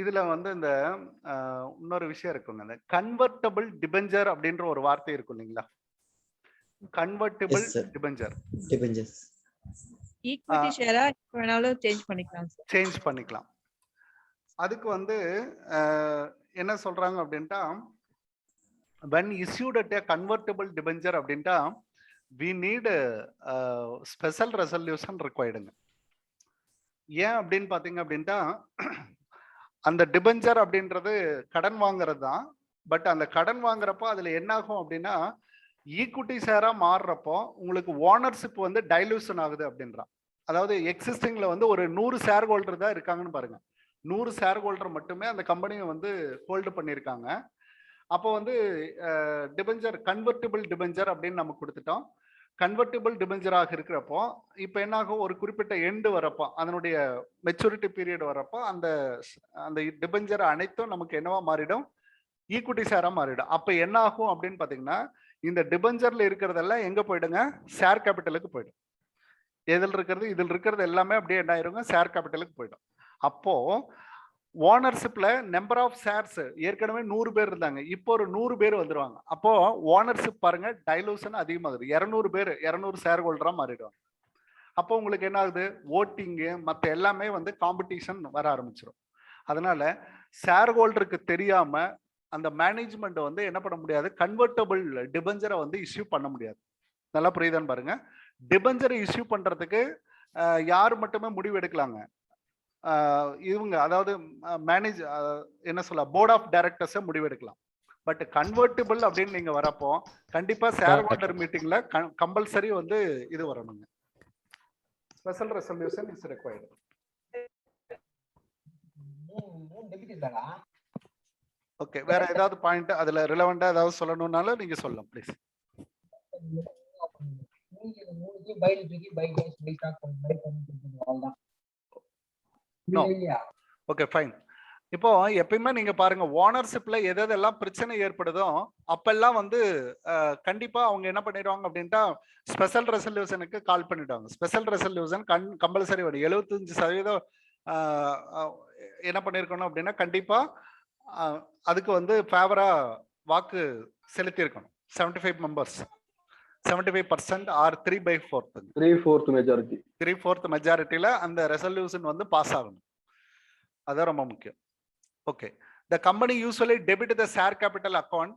இதுல வந்து இந்த இன்னொரு விஷயம் இருக்குங்க, இந்த கன்வெர்ட்டபிள் டிபெஞ்சர் அப்படின்ற ஒரு வார்த்தை இருக்கும் இல்லைங்களா? கன்வெர்ட்டபிள் டிபெஞ்சர்
ஈக்விட்டி ஷேரா வேணாலும் சேஞ்ச் பண்ணிக்கலாம்.
அதுக்கு வந்து என்ன சொல்றாங்க அப்படின்ட்டா, when issued at a convertible debenture அப்படின்ட்டா we need special resolution required. ஏன் அப்படின்னு பாத்தீங்க அப்படின்ட்டா, அந்த டிபெஞ்சர் அப்படின்றது கடன் வாங்குறது தான். பட் அந்த கடன் வாங்குறப்போ அதுல என்ன ஆகும் அப்படின்னா, ஈக்விட்டி ஷேரா மாறுறப்போ உங்களுக்கு ஓனர்ஷிப் வந்து டைலூஷன் ஆகுது அப்படின்றான். அதாவது எக்ஸிஸ்டிங்ல வந்து ஒரு 100 ஷேர் ஹோல்டர் தான் இருக்காங்கன்னு பாருங்க, 100 ஷேர் ஹோல்டர் மட்டுமே அந்த கம்பெனியை வந்து ஹோல்டு பண்ணியிருக்காங்க. அப்போ வந்து டிபெஞ்சர் கன்வெர்ட்டிபிள் டிபெஞ்சர் அப்படின்னு நம்ம கொடுத்துட்டோம். கன்வெர்ட்டிபிள் டிபெஞ்சராக இருக்கிறப்போ இப்போ என்ன ஆகும், ஒரு குறிப்பிட்ட எண்டு வரப்போ அதனுடைய மெச்சூரிட்டி பீரியட் வரப்போ அந்த அந்த டிபெஞ்சர் அனைத்தும் நமக்கு என்னவா மாறிடும், ஈக்விட்டி ஷேரா மாறிடும். அப்போ என்ன ஆகும் அப்படின்னு பார்த்தீங்கன்னா, இந்த டிபெஞ்சர்ல இருக்கிறதெல்லாம் எங்க போயிடுங்க, ஷேர் கேபிட்டலுக்கு போயிடும். இதில் இருக்கிறது எல்லாமே அப்படியே என்ன ஆயிருங்க, ஷேர் கேபிட்டலுக்கு போயிடும். அப்போ ஓனர்ஷிப்ல நம்பர் ஆஃப் ஷேர்ஸ் ஏற்கனவே 100 பேர் இருந்தாங்க, இப்போ ஒரு 100 பேர் வந்துருவாங்க. அப்போ ஓனர்ஷிப் பாருங்க டைலூஷன் அதிகமாகுது, 200 பேர் 200 ஷேர் ஹோல்டரா மாறிடுவாங்க. அப்போ உங்களுக்கு என்ன ஆகுது, ஓட்டிங்கு மற்ற எல்லாமே வந்து காம்படிஷன் வர ஆரம்பிச்சிடும். அதனால ஷேர் ஹோல்டருக்கு தெரியாம அந்த மேனேஜ்மெண்ட் வந்து என்ன பண்ண முடியாது, கன்வெர்ட்டபிள் டிபெஞ்சரை வந்து இஷ்யூ பண்ண முடியாது. நல்லா புரியுதான்னு பாருங்க. டிபெஞ்சரை இஷ்யூ பண்றதுக்கு யார் மட்டுமே முடிவு எடுக்கலாங்க, இவங்க அதாவது என்ன சொல்ல போர்ட் ஆஃப் டைரக்டர்ஸை முடிவெடுக்கலாம். பட் கன்வெர்ட்டிபிள் அப்படின்னு நீங்க வரப்போ கண்டிப்பா ஷேர் ஹோல்டர் மீட்டிங்ல கம்பல்சரி வந்து இது வரணுங்க, special resolution is required. Okay, வேற ஏதாவது பாயிண்ட் அதுல ரிலவெண்டா ஏதாவது சொல்லணும்னாலும் நீங்க சொல்லலாம் ப்ளீஸ். Okay fine. இப்போ எப்பயுமே நீங்க பாருங்க, ஓனர்ஷிப்ல எதெல்லாம் பிரச்சனை ஏற்படுதோ அப்பெல்லாம் வந்து கண்டிப்பா அவங்க என்ன பண்ணிடுவாங்க அப்படின்ட்டா ஸ்பெஷல் ரெசல்யூஷனுக்கு கால் பண்ணிடுவாங்க. ஸ்பெஷல் ரெசல்யூஷன் கம்பல்சரி வரும். 75% என்ன பண்ணிருக்கணும் அப்படின்னா கண்டிப்பா அதுக்கு வந்து ஃபேவரா வாக்கு செலுத்தி இருக்கணும். 75 மெம்பர்ஸ் 75% ஆர் 3/4
மெஜாரிட்டி
3/4 மெஜாரிட்டியில அந்த ரெசல்யூஷன் வந்து பாஸ் ஆகணும். அதான் ரொம்ப முக்கியம். Okay, the company usually debit the share capital account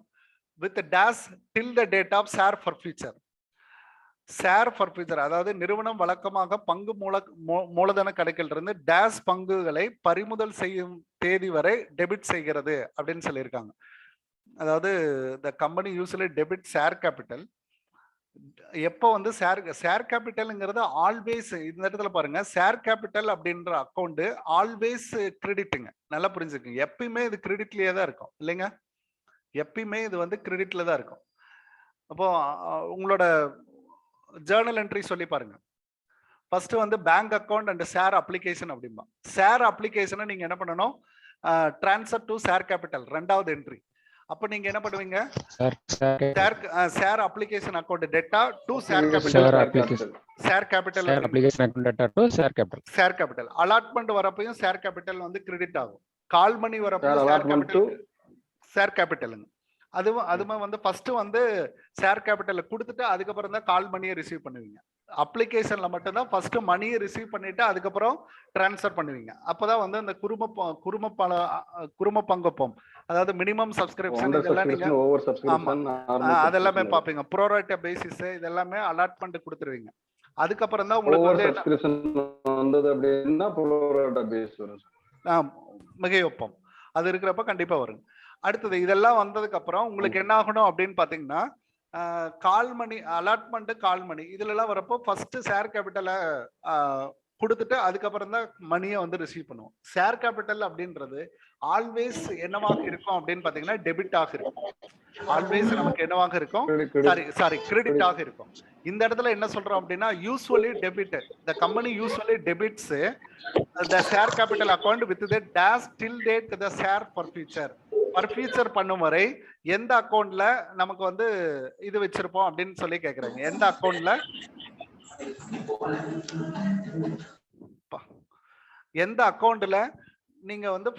with dash till the date of share forfeiture. Share forfeiture அதாவது நிறுவனம் வழக்கமாக பங்கு மூலதன கணக்கில் இருந்து டேஷ் பங்குகளை பறிமுதல் செய்யும் தேதி வரை டெபிட் செய்கிறது அப்படின்னு சொல்லியிருக்காங்க. அதாவது the company usually debit share capital. எப்போ வந்து ஷேர் கேபிட்டல்ங்கிறது ஆல்வேஸ், இந்த இடத்துல பாருங்க ஷேர் கேபிட்டல் அப்படின்ற அக்கௌண்ட் ஆல்வேஸ் கிரெடிட்டுங்க. நல்லா புரிஞ்சுக்குங்க, எப்பயுமே இது கிரெடிட்லயே தான் இருக்கும் இல்லைங்க, எப்பயுமே இது வந்து கிரெடிட்ல தான் இருக்கும். அப்போ உங்களோட ஜேர்னல் என்ட்ரி சொல்லி பாருங்க. ஃபர்ஸ்ட் வந்து bank account and share application அப்படிம்பா. ஷேர் அப்ளிகேஷனை நீங்க என்ன பண்ணணும், டிரான்ஸ்ஃபர் டு ஷேர் கேபிட்டல் ரெண்டாவது என்ட்ரி. அப்ப நீங்க என்ன பண்ணுவீங்க, share application account data to share capital, share capital
application account data to share capital. Allotment வரப்பையும் ஷேர் கேபிட்டல் வந்து கிரெடிட் ஆகும். கால் மணி வரப்போ ஷேர் கேபிட்டலுங்க. அதுவும் வந்து ஃபர்ஸ்ட் வந்து ஷேர் கேபிட்டல கொடுத்துட்டு அதுக்கப்புறம் தான் கால் மணியை ரிசீவ் பண்ணுவீங்க. அப்ளிகேஷன்ல மட்டும் தான் ஃபர்ஸ்ட் மணியை ரிசீவ் பண்ணிட்டு அதுக்கப்புறம் டிரான்ஸ்ஃபர் பண்ணுவீங்க. அப்பதான் வந்து அந்த குரும பங்கப்பம், அதாவது மினிமம் சப்ஸ்கிரிப்ஷன் இதெல்லாம் நீங்க அதெல்லாமே பாப்பீங்க. ப்ரோரேட்டா பேசிஸ் இதெல்லாமே அலாட்மெண்ட் கொடுத்துருவீங்க. அதுக்கப்புறம் தான் உங்களுக்கு மிகை ஒப்பம் அது இருக்கிறப்ப கண்டிப்பா வரும். அடுத்தது இதெல்லாம் வந்ததுக்கு அப்புறம் உங்களுக்கு என்ன ஆகணும் அப்படின்னு பாத்தீங்கன்னா,
கால் மணி அலாட்மெண்ட், கால் மணி இதுல எல்லாம் வரப்போ ஃபர்ஸ்ட் ஷேர் கேபிட்டலை கொடுத்துட்டு அதுக்கப்புறம் தான் மணியை வந்து ரிசீவ் பண்ணுவோம். ஷேர் கேபிட்டல் அப்படின்றது ஆல்வேஸ் என்னவாக இருக்கும் அப்படின்னு பாத்தீங்கன்னா டெபிட் ஆக இருக்கும். ஆல்வேஸ் நமக்கு என்னவாக இருக்கும், சாரி கிரெடிட் ஆக இருக்கும். இந்த இடத்துல என்ன சொல்றோம் அப்படின்னா usually debit, the company usually debits the share capital account with the dash till date the share for future பண்ணும் வரை எந்த அக்கௌண்ட்ல நமக்கு வந்து இது வச்சிருப்போம் அப்படின்னு சொல்லி கேக்குறாங்க. எந்த அக்கௌண்ட்ல எந்த அக்கௌண்ட்ல நீங்க வந்து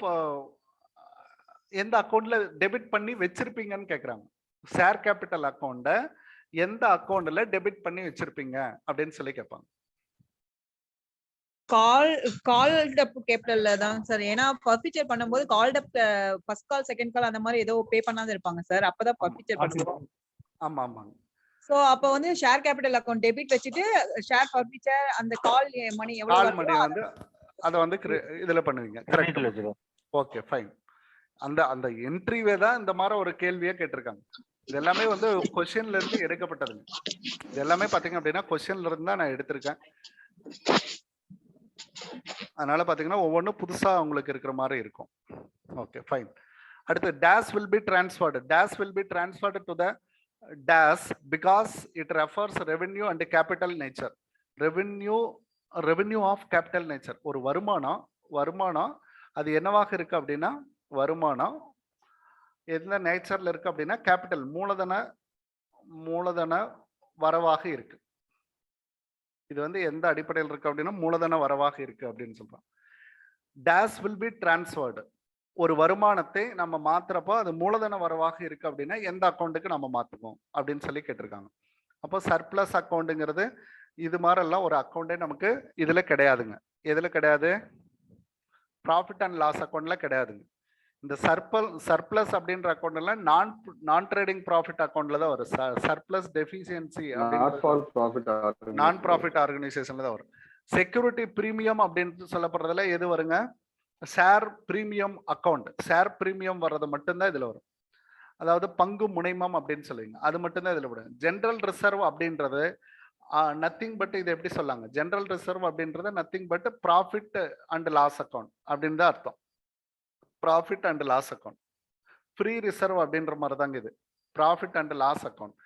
எந்த அக்கௌண்ட்ல டெபிட் பண்ணி வச்சிருப்பீங்கன்னு கேக்குறாங்க. ஷேர் கேபிட்டல் அக்கௌண்ட எந்த அக்கௌண்ட்ல டெபிட் பண்ணி வச்சிருப்பீங்க அப்படின்னு சொல்லி கேட்பாங்க.
கால்ட் அப் கேபிட்டல்ல தான் சார். ஏன்னா பர்ஃபிச்சர் பண்ணும்போது கால்ட் அப் ஃபர்ஸ்ட் கால் செகண்ட் கால் அந்த மாதிரி ஏதோ பே பண்ணாத இருப்பாங்க சார். அப்பதான் பர்ஃபிச்சர் பண்ணுவாங்க.
ஆமா ஆமாங்க.
சோ அப்ப வந்து ஷேர் கேபிட்டல் அக்கவுண்ட் டெபிட் வச்சுட்டு ஷேர் பர்ஃபிச்சர் அந்த கால் மணி எவ்வளவு
கால் மணி வந்து அத வந்து இதுல பண்ணுவீங்க. கரெக்ட். Okay fine. அந்த அந்த என்ட்ரிவே தான் இந்த மாதிரி ஒரு கேள்வியே கேட்டிருக்காங்க. இது எல்லாமே வந்து கொஸ்டின்ல இருந்து எடுக்கப்பட்டதுங்க. இது எல்லாமே பாத்தீங்க அப்படின்னா கொஸ்டின்ல இருந்து தான் நான் எடுத்திருக்கேன். அதனால பாத்தீங்கன்னா ஒவ்வொன்றும் புதுசா உங்களுக்கு இருக்கிற மாதிரி இருக்கும். Okay fine. அடுத்து dash will be transferred. Dash will be transferred to the dash because it refers revenue and capital nature. revenue of capital nature. ஒரு வருமானம் அது என்னவாக இருக்கு அப்படின்னா வருமானம் எந்த நேச்சர்ல இருக்கு அப்படின்னா கேபிட்டல் மூலதன வரவாக இருக்கு. இது வந்து எந்த அடிப்படையில் இருக்கு அப்படின்னா மூலதன வரவாக இருக்கு அப்படின்னு சொல்றோம். dash will be transferred. ஒரு வருமானத்தை நம்ம மாத்துறப்போ அது மூலதன வரவாக இருக்கு அப்படின்னா எந்த அக்கௌண்ட்டுக்கு நம்ம மாத்துவோம் அப்படின்னு சொல்லி கேட்டிருக்காங்க. அப்போ சர்ப்ளஸ் அக்கௌண்ட்டுங்கிறது இது மாதிரி எல்லாம் ஒரு அக்கௌண்டே நமக்கு இதுல கிடையாதுங்க. எதுல கிடையாது? ப்ராஃபிட் அண்ட் லாஸ் அக்கௌண்ட்ல கிடையாதுங்க. இந்த சர்ப்ளஸ் அப்படின்ற அக்கௌண்ட் எல்லாம் நான் ட்ரேடிங் ப்ராஃபிட் அக்கௌண்ட்ல தான் வரும். சர்ப்ளஸ் டெஃபிஷியன்சி நான் ப்ராஃபிட் ஆர்கனைசேஷன்ல தான் வரும். செக்யூரிட்டி பிரீமியம் அப்படின்னு சொல்லப்படுறதுல எது வருங்க? Share premium account. Share premium வர்றது மட்டும்தான் இதுல வரும். அதாவது பங்கு முனைமம் அப்படின்னு சொல்லுவீங்க, அது மட்டும்தான் இதுல வரும். ஜெனரல் ரிசர்வ் அப்படின்றது நத்திங் பட் இது எப்படி சொல்லாங்க? ஜெனரல் ரிசர்வ் அப்படின்றது nothing but profit and loss account அப்படின்னு தான் அர்த்தம். Profit and loss account. Free reserve அப்படின்ற மாதிரி தாங்க இது. Profit and loss account.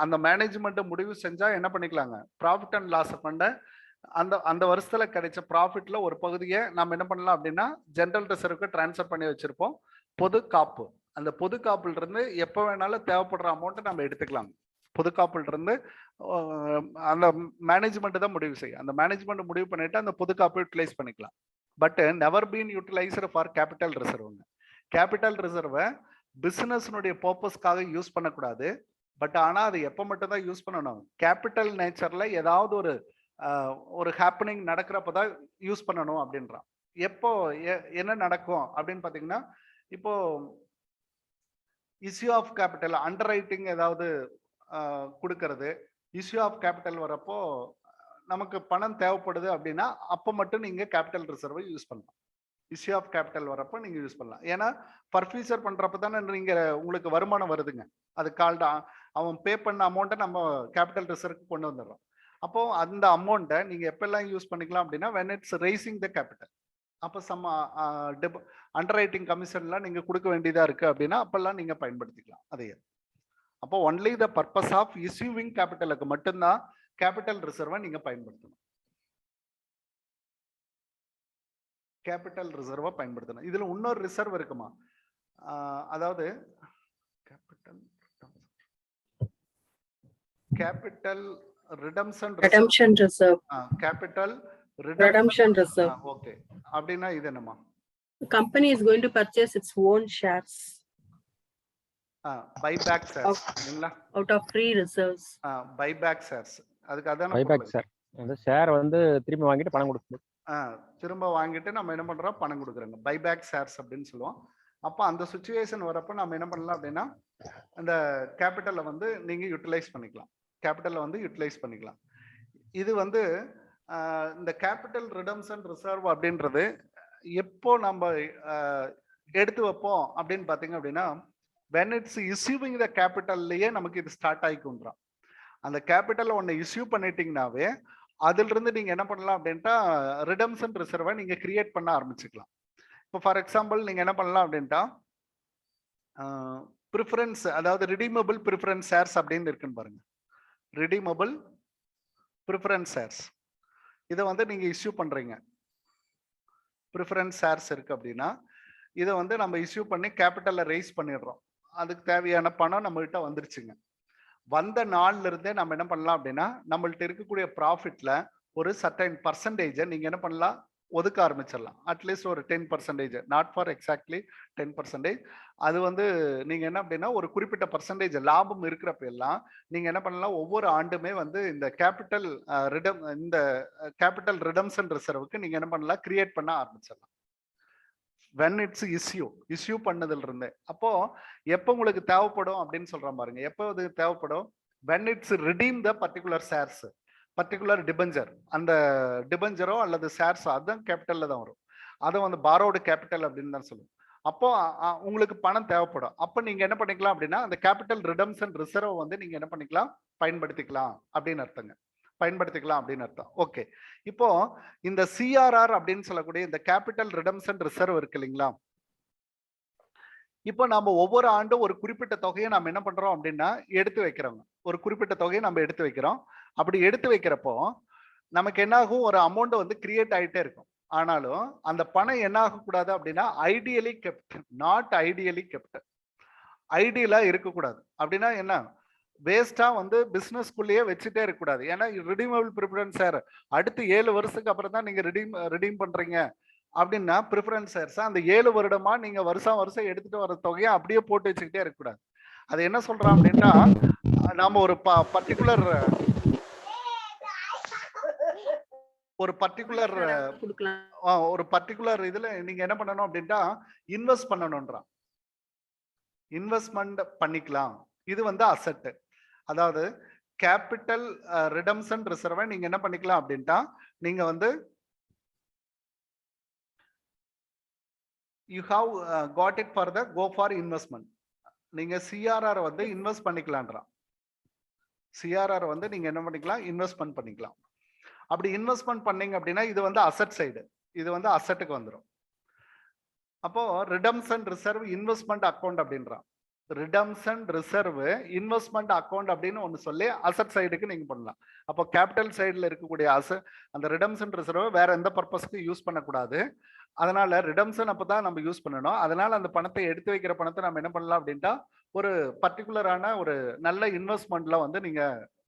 அந்த மேனேஜ்மெண்ட் முடிவு செஞ்சா என்ன பண்ணிக்கலாங்க? ப்ராஃபிட் அண்ட் லாஸ் அக்கௌண்ட்டை அந்த வருஷத்துல கிடைச்ச ப்ராஃபிட்ல ஒரு பகுதியை நம்ம என்ன பண்ணலாம் அப்படின்னா ஜெனரல் ரிசர்வுக்கு டிரான்ஸ்ஃபர் பண்ணி வச்சிருப்போம். பொது காப்பு. அந்த பொது காப்புல இருந்து எப்போ வேணாலும் தேவைப்படுற அமௌண்ட்டை நம்ம எடுத்துக்கலாம். பொது காப்புல இருந்து அந்த மேனேஜ்மெண்ட் தான் முடிவு செய்யும். அந்த மேனேஜ்மெண்ட் முடிவு பண்ணிட்டு அந்த பொது காப்பு யூட்டிலைஸ் பண்ணிக்கலாம். But never been utilised for capital ரிசர்வ்ங்க. கேபிட்டல் ரிசர்வை பிசினஸ்னுடைய பர்பஸ்க்காக யூஸ் பண்ணக்கூடாது. பட் ஆனா அது எப்போ மட்டும் தான் யூஸ் பண்ணணும்? கேபிட்டல் நேச்சர்ல ஏதாவது ஒரு ஹேப்பனிங் நடக்கிறப்பதான் யூஸ் பண்ணணும் அப்படின்றான். எப்போ என்ன நடக்கும் அப்படின்னு பாத்தீங்கன்னா இப்போ issue of capital underwriting ஏதாவது கொடுக்கறது, இஷ்யூ ஆஃப் கேபிட்டல் வரப்போ நமக்கு பணம் தேவைப்படுது அப்படின்னா அப்போ மட்டும் நீங்க கேபிட்டல் ரிசர்வை யூஸ் பண்ணலாம். இஷ்யூ ஆஃப் கேபிட்டல் வரப்போ நீங்க யூஸ் பண்ணலாம். ஏன்னா பர்ஃபியூச்சர் பண்றப்ப தானே நீங்க உங்களுக்கு வருமானம் வருதுங்க. அது கால்டா அவன் பே பண்ண அமௌண்ட்டை நம்ம கேபிட்டல் ரிசர்வுக்கு கொண்டு வந்துடுறோம். அப்போ அந்த அமௌண்ட்டை நீங்க எப்பெல்லாம் யூஸ் பண்ணிக்கலாம் அப்படின்னா when it's raising the capital. அப்போ சம் அண்டர் ரைட்டிங் கமிஷன்லாம் நீங்க கொடுக்க வேண்டியதா இருக்கு அப்படின்னா அப்பெல்லாம் நீங்க பயன்படுத்திக்கலாம் அதையே. அப்போ only the purpose of issuing கேபிட்டலுக்கு மட்டும்தான் கேபிட்டல் ரிசர்வை நீங்க பயன்படுத்தணும். கேபிட்டல் ரிசர்வை பயன்படுத்தணும். இதுல இன்னொரு ரிசர்வ் இருக்குமா? அதாவது capital redemption
reserve.
Capital
redemption reserve.
Okay. அப்படினா இது என்னமா?
Company is going to purchase its own shares.
Buyback shares. இல்ல?
Out of free reserves.
Buyback shares. அதுக்கு அதான
buyback share. அந்த ஷேர் வந்து திரும்ப வாங்கிட்டு பணம் கொடுக்கணும்.
திரும்ப வாங்கிட்டு நம்ம என்ன பண்றோம்? பணம் கொடுக்குறாங்க. buyback shares அப்படின்னு சொல்லுவோம். அப்ப அந்த சிச்சுவேஷன் வரப்ப நம்ம என்ன பண்ணலாம் அப்படின்னா அந்த கேபிட்டலை வந்து நீங்க யூட்டிலைஸ் பண்ணிக்கலாம். கேபிட்டலை வந்து யூட்டிலைஸ் பண்ணிக்கலாம். இது வந்து இந்த கேபிட்டல் ரிடம்ஷன் ரிசர்வ் அப்படின்றது எப்போ நம்ம எடுத்து வைப்போம் அப்படின்னு பாத்தீங்க அப்படின்னா when it's issuing the capitalலயே நமக்கு இது ஸ்டார்ட் ஆயிக்கும்ன்றான். அந்த கேபிட்டல் ஒன்னு இஷ்யூ பண்ணிட்டீங்கன்னாவே அதுல இருந்து நீங்க என்ன பண்ணலாம் அப்படின்ட்டா ரிடம்ஷன் ரிசர்வை நீங்க கிரியேட் பண்ண ஆரம்பிச்சுக்கலாம். இப்போ ஃபார் எக்ஸாம்பிள் நீங்க என்ன பண்ணலாம் அப்படின்ட்டா ப்ரிஃபரன்ஸ், அதாவது ரிடீமபிள் ப்ரிஃபரன்ஸ் ஷேர்ஸ் அப்படின்னு இருக்குன்னு பாருங்க. ரிடீமபிள் ப்ரிஃபரன்ஸ் ஷேர்ஸ் இதை வந்து நீங்க இஷ்யூ பண்றீங்க. ப்ரிஃபரன்ஸ் ஷேர்ஸ் இருக்கு அப்படின்னா இதை வந்து நம்ம இஷ்யூ பண்ணி கேபிட்டல்ல ரைஸ் பண்ணிடுறோம். அதுக்கு தேவையான பணம் நம்மகிட்ட வந்துருச்சுங்க. வந்த நாள்ல இருந்தே நம்ம என்ன பண்ணலாம் அப்படின்னா நம்மள்ட்ட இருக்கக்கூடிய ப்ராஃபிட்ல ஒரு சர்டைன் பர்சன்டேஜை நீங்க என்ன பண்ணலாம் ஒதுக்க ஆரம்பிச்சிடலாம். அட்லீஸ்ட் ஒரு 10%, நாட் ஃபார் எக்ஸாக்ட்லி 10%. அது வந்து நீங்க என்ன அப்படின்னா ஒரு குறிப்பிட்ட பர்சன்டேஜ் லாபம் இருக்கிறப்ப எல்லாம் நீங்க என்ன பண்ணலாம் ஒவ்வொரு ஆண்டுமே வந்து இந்த கேபிட்டல் ரிடம்ஷன் ரிசர்வுக்கு நீங்க என்ன பண்ணலாம் கிரியேட் பண்ண ஆரம்பிச்சிடலாம். when it's issue பண்ணதுல இருந்தே. அப்போ எப்போ உங்களுக்கு தேவைப்படும் அப்படின்னு சொல்றேன் பாருங்க. எப்போ அது தேவைப்படும்? when it's redeem the particular shares, particular debenture. அந்த டிபெஞ்சரோ அல்லது ஷேர்ஸோ அதுதான் கேபிட்டல்ல தான் வரும். அதை வந்து borrowed கேபிட்டல் அப்படின்னு தான் சொல்லுவோம். அப்போ உங்களுக்கு பணம் தேவைப்படும். அப்போ நீங்க என்ன பண்ணிக்கலாம் அப்படின்னா அந்த கேபிட்டல் ரிடம்ஷன் ரிசர்வ் வந்து நீங்க என்ன பண்ணிக்கலாம் பயன்படுத்திக்கலாம் அப்படின்னு அர்த்தங்க. பயன்படுத்திக்கலாம் அப்படின்னு அர்த்தம். ஓகே, இப்போ இந்த சிஆர்ஆர் அப்படின்னு சொல்லக்கூடிய இந்த கேபிட்டல் ரிடம்ஷன் ரிசர்வ் இருக்கு இல்லைங்களா? இப்போ நம்ம ஒவ்வொரு ஆண்டும் ஒரு குறிப்பிட்ட தொகையை நம்ம என்ன பண்றோம் அப்படின்னா எடுத்து வைக்கிறோங்க. ஒரு குறிப்பிட்ட தொகையை நம்ம எடுத்து வைக்கிறோம். அப்படி எடுத்து வைக்கிறப்போ நமக்கு என்ன ஆகும், ஒரு அமௌண்ட் வந்து கிரியேட் ஆகிட்டே இருக்கும். ஆனாலும் அந்த பணம் என்ன ஆகக்கூடாது அப்படின்னா ideally kept, not ideally kept. ஐடியலா இருக்கக்கூடாது. அப்படின்னா என்ன, வேஸ்டா வந்து பிசினஸ்குள்ளேயே வச்சுட்டே இருக்கக்கூடாது. ஏன்னா ரிடீமபிள் ப்ரிஃபரன்ஸ் ஷேர் அடுத்து 7 வருஷத்துக்கு அப்புறம் தான் நீங்க ரிடீம் பண்றீங்க அப்படின்னா ப்ரிஃபரன்ஸ் ஷேர்ஸ் அந்த 7 வருடமா நீங்க வருஷம் எடுத்துட்டு வர தொகையை அப்படியே போட்டு வச்சுக்கிட்டே இருக்கக்கூடாது. அது என்ன சொல்றோம் அப்படின்னா நாம ஒரு பர்டிகுலர் இதுல நீங்க என்ன பண்ணணும் அப்படின்னா இன்வெஸ்ட் பண்ணணும்ன்றான். இன்வெஸ்ட்மெண்ட் பண்ணிக்கலாம். இது வந்து அசெட். அதாவது கேபிட்டல் ரிடம்ஷன் ரிசர்வை நீங்க என்ன பண்ணிக்கலாம் அப்படின்ட்டா நீங்க வந்து you have got it for the go for investment. நீங்க சிஆர்ஆர் வந்து இன்வெஸ்ட் பண்ணிக்கலாம்ன்றான். சிஆர்ஆர் வந்து நீங்க என்ன பண்ணிக்கலாம் இன்வெஸ்ட்மெண்ட் பண்ணிக்கலாம். அப்படி இன்வெஸ்ட்மெண்ட் பண்ணீங்க அப்படின்னா இது வந்து அசெட் சைடு, இது வந்து அசெட்டுக்கு வந்துடும். அப்போ ரிடம்ஷன் ரிசர்வ் இன்வெஸ்ட்மெண்ட் அக்கௌண்ட் அப்படின்றான். ரிடம்ஷன் ரிசர்வ் இன்வெஸ்ட்மெண்ட் அக்கௌண்ட் அப்படின்னு ஒன்று சொல்லி அசெட் சைடுக்கு நீங்க பண்ணலாம். அப்போ கேபிட்டல் சைடுல இருக்கக்கூடிய அந்த ரிடம்ஷன் ரிசர்வ் வேற எந்த பர்பஸ்க்கு யூஸ் பண்ணக்கூடாது. அதனால ரிடம்ஷன் அப்பதான் நம்ம யூஸ் பண்ணணும். அதனால அந்த பணத்தை எடுத்து வைக்கிற பணத்தை நம்ம என்ன பண்ணலாம் அப்படின்ட்டா ஒரு பர்டிகுலரான ஒரு நல்ல இன்வெஸ்ட்மெண்ட்ல வந்து நீங்க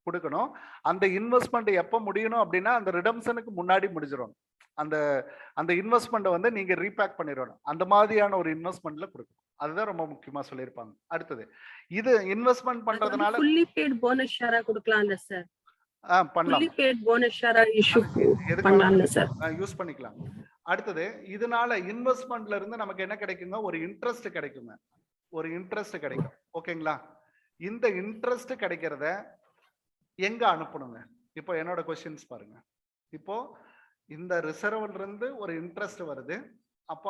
கொடுக்கணும். அந்த இன்வெஸ்ட்மெண்ட் எப்போ முடியணும் அப்படின்னா அந்த ரிடம்ஷனுக்கு முன்னாடி முடிஞ்சிடும். அந்த இன்வெஸ்ட்மெண்ட் வந்து நீங்க ரீபேக் பண்ணிடணும். அந்த மாதிரியான ஒரு இன்வெஸ்ட்மெண்ட்ல கொடுக்கணும். அதுதான் ரொம்ப முக்கியமா சொல்லியிருப்பாங்க. அடுத்தது இது இன்வெஸ்ட்மெண்ட் பண்றதுனால
fully paid bonus share கொடுக்கலாம்ல சார்?
பண்ணலாம்.
fully paid bonus share issue பண்ணலாம்ல சார்?
யூஸ் பண்ணிக்கலாம். அடுத்தது இதனால இன்வெஸ்ட்மெண்ட்ல இருந்து நமக்கு என்ன கிடைக்குங்க, ஒரு இன்ட்ரெஸ்ட் கிடைக்குங்க. ஒரு இன்ட்ரெஸ்ட் கிடைக்கும். ஓகேங்களா? இந்த இன்ட்ரெஸ்ட் கிடைக்கிறத எங்க அனுப்பணுங்க? இப்போ என்னோட क्वेश्चंस பாருங்க. இப்போ இந்த ரிசர்வ்ல இருந்து ஒரு இன்ட்ரெஸ்ட் வருது. அப்போ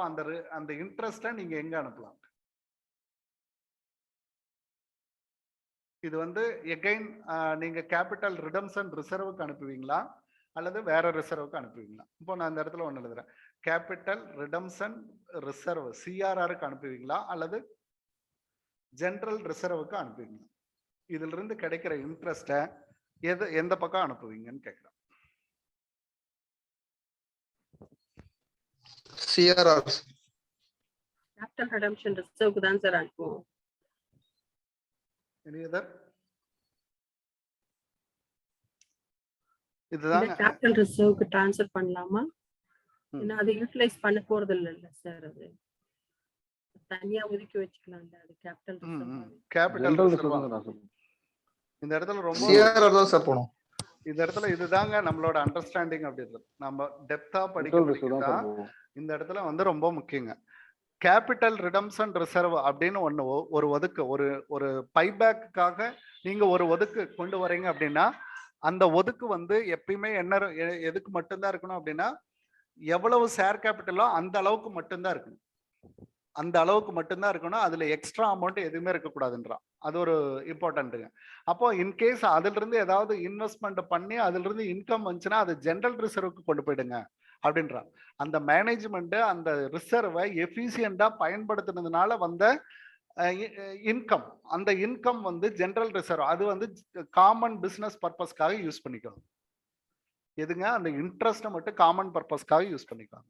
அந்த இன்ட்ரெஸ்ட்டை நீங்க எங்க அனுப்பலாம்? இது வந்து எகைன் நீங்க கேபிட்டல் ரிடம்ஷன் ரிசர்வுக்கு அனுப்புவீங்களா அல்லது வேற ரிசர்வுக்கு அனுப்புவீங்களா? இப்போ நான் இந்த இடத்துல ஒன்று எழுதுறேன். கேபிட்டல் ரிடம்ஷன் ரிசர்வ் சிஆர்ஆருக்கு அனுப்புவீங்களா அல்லது ஜெனரல் ரிசர்வுக்கு அனுப்புவீங்களா? இதுல இருந்து கிடைக்கிற இன்ட்ரெஸ்ட்டை எந்த பக்கம் அனுப்புவீங்கன்னு கேட்குறேன்.
சிஆர்ஆர்
கேபிட்டல் ரிடம்ஷன் ரிசர்வ்க்கு தான் சார் அனுப்புவோம்.
Any other? இதுதான்
கேபிட்டல் ரிசர்வ்க்கு ட்ரான்ஸ்ஃபர் பண்ணலாமா? ஏன்னா அது யூட்டிலைஸ் பண்ண போறது இல்ல சார். அது தனியா ஒதுக்கி வச்சுக்கலாம்ல. அது கேபிட்டல் ரிசர்வ்.
கேபிட்டல் ரிசர்வ் இந்த இடத்துல ரொம்ப
சிஆர்ஆர் தான் சார் போணும்.
இந்த இடத்துல இதுதாங்க நம்மளோட அண்டர்ஸ்டாண்டிங் அப்படின்றது. நம்ம டெப்தா படிக்கிறதா இந்த இடத்துல வந்து ரொம்ப முக்கியங்க. கேபிட்டல் ரிடம்ஷன் ரிசர்வ் அப்படின்னு ஒன்று ஒரு ஒதுக்கு ஒரு பைபேக்குக்காக நீங்க ஒரு ஒதுக்கு கொண்டு வரீங்க அப்படின்னா அந்த ஒதுக்கு வந்து எப்பயுமே என்ன எதுக்கு மட்டும்தான் இருக்கணும் அப்படின்னா எவ்வளவு ஷேர் கேபிட்டலோ அந்த அளவுக்கு மட்டும்தான் இருக்கணும். அந்த அளவுக்கு மட்டும்தான் இருக்கணும். அதுல எக்ஸ்ட்ரா அமௌண்ட் எதுவுமே இருக்கக்கூடாதுன்றான். அது ஒரு இம்பார்ட்டன்ட்டுங்க. அப்போ இன்கேஸ் அதுல இருந்து ஏதாவது இன்வெஸ்ட்மெண்ட் பண்ணி அதுல இருந்து இன்கம் வந்துச்சுன்னா அது ஜெனரல் ரிசர்வுக்கு கொண்டு போயிடுங்க அப்படின்றான். அந்த மேனேஜ்மெண்ட் அந்த ரிசர்வை எஃபிஷியண்டா பயன்படுத்தினதுனால வந்த இன்கம், அந்த இன்கம் வந்து ஜெனரல் ரிசர்வ், அது வந்து காமன் பிசினஸ் பர்பஸ்க்காக யூஸ் பண்ணிக்கணும். எதுங்க, அந்த இன்ட்ரெஸ்ட்டை மட்டும் காமன் பர்பஸ்க்காக யூஸ் பண்ணிக்கலாம்.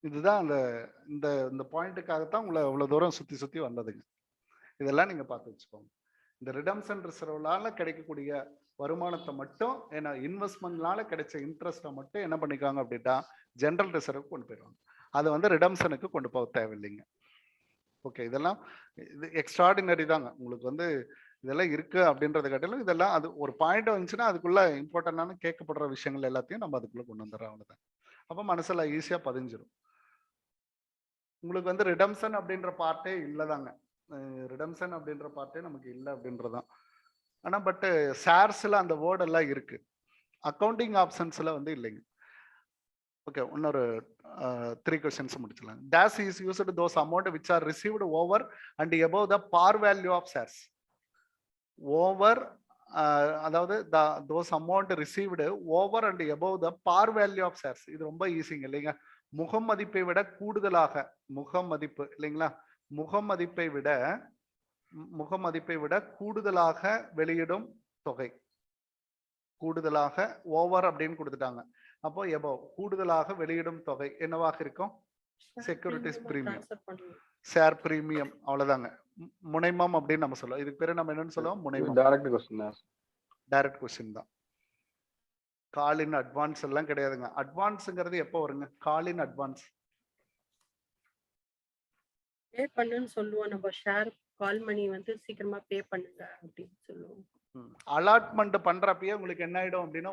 இதுதான் அந்த இந்த இந்த பாயிண்ட்டுக்காகத்தான் உங்களை இவ்வளவு தூரம் சுத்தி சுத்தி வந்ததுங்க. இதெல்லாம் நீங்க பார்த்து வச்சுக்கோங்க. இந்த ரிடம்ஷன் ரிசர்வ்னால கிடைக்கக்கூடிய வருமானத்தை மட்டும், ஏன்னா இன்வெஸ்ட்மெண்ட்னால கிடைச்ச இன்ட்ரெஸ்ட்டை மட்டும் என்ன பண்ணிக்காங்க அப்படின்னா ஜெனரல் ரிசர்வுக்கு கொண்டு போயிடுவாங்க. அது வந்து ரிடம்ஷனுக்கு கொண்டு போக தேவையில்லைங்க. ஓகே, இதெல்லாம் இது எக்ஸ்ட்ராடினரி தாங்க. உங்களுக்கு வந்து இதெல்லாம் இருக்கு அப்படின்றத காட்டிலும் இதெல்லாம் அது ஒரு பாயிண்ட் வந்துச்சுன்னா அதுக்குள்ள இம்பார்ட்டன்டான கேட்கப்படுற விஷயங்கள் எல்லாத்தையும் நம்ம அதுக்குள்ள கொண்டு வந்துடுறோம். அவ்வளவுதான். அப்போ மனசுல ஈஸியா பதிஞ்சிடும். உங்களுக்கு வந்து ரிடம்ஷன் அப்படின்ற பார்ட்டே இல்லதாங்க. ரிடம்ஷன் அப்படின்ற பார்ட்டே நமக்கு இல்லை அப்படின்றதான். ஆனா பட் ஷேர்ஸ்ல அந்த வேர்ட் எல்லாம் இருக்கு, அக்கௌண்டிங் ஆப்ஷன்ஸ்ல வந்து இல்லைங்க. ஓகே, இன்னொரு 3 questions முடிச்சலாம். Dash is used to those amount which are received over and above the par value of shares. Over அதாவது those amount received over and above the par value of shares. இது ரொம்ப ஈஸிங்க இல்லைங்க. முகமதிப்பை விட கூடுதலாக, முகமதிப்பு இல்லைங்களா, முகமதிப்பை விட கூடுதலாக வெளியிடும் தொகை. கூடுதலாக ஓவர் அப்படின்னு கொடுத்துட்டாங்க. அப்போ எபோவ், கூடுதலாக வெளியிடும் தொகை என்னவாக இருக்கும்? செக்யூரிட்டிஸ் பிரீமியம், ஷேர் பிரீமியம், அவ்வளவுதாங்க. முனைமம் அப்படின்னு நம்ம சொல்லுவோம். இதுக்கு பேரு நம்ம என்னன்னு சொல்லுவோம்? முனைமம். டைரக்ட் கொஸ்டின் தான். கால் இன் அட்வான்ஸ் எல்லாம் கிடையாதுங்க. அட்வான்ஸ்ங்கிறது எப்போ வருங்க? கால் இன் அட்வான்ஸ்
பே பண்ணுன்னு சொல்லுவோம். நம்ம ஷேர் கால் மணி வந்து சீக்கிரமா பே பண்ணுங்க அப்படின்னு சொல்லுவோம்.
அலாட்மெண்ட் பண்றப்பயே உங்களுக்கு என்ன ஆயிடும் அப்படின்னா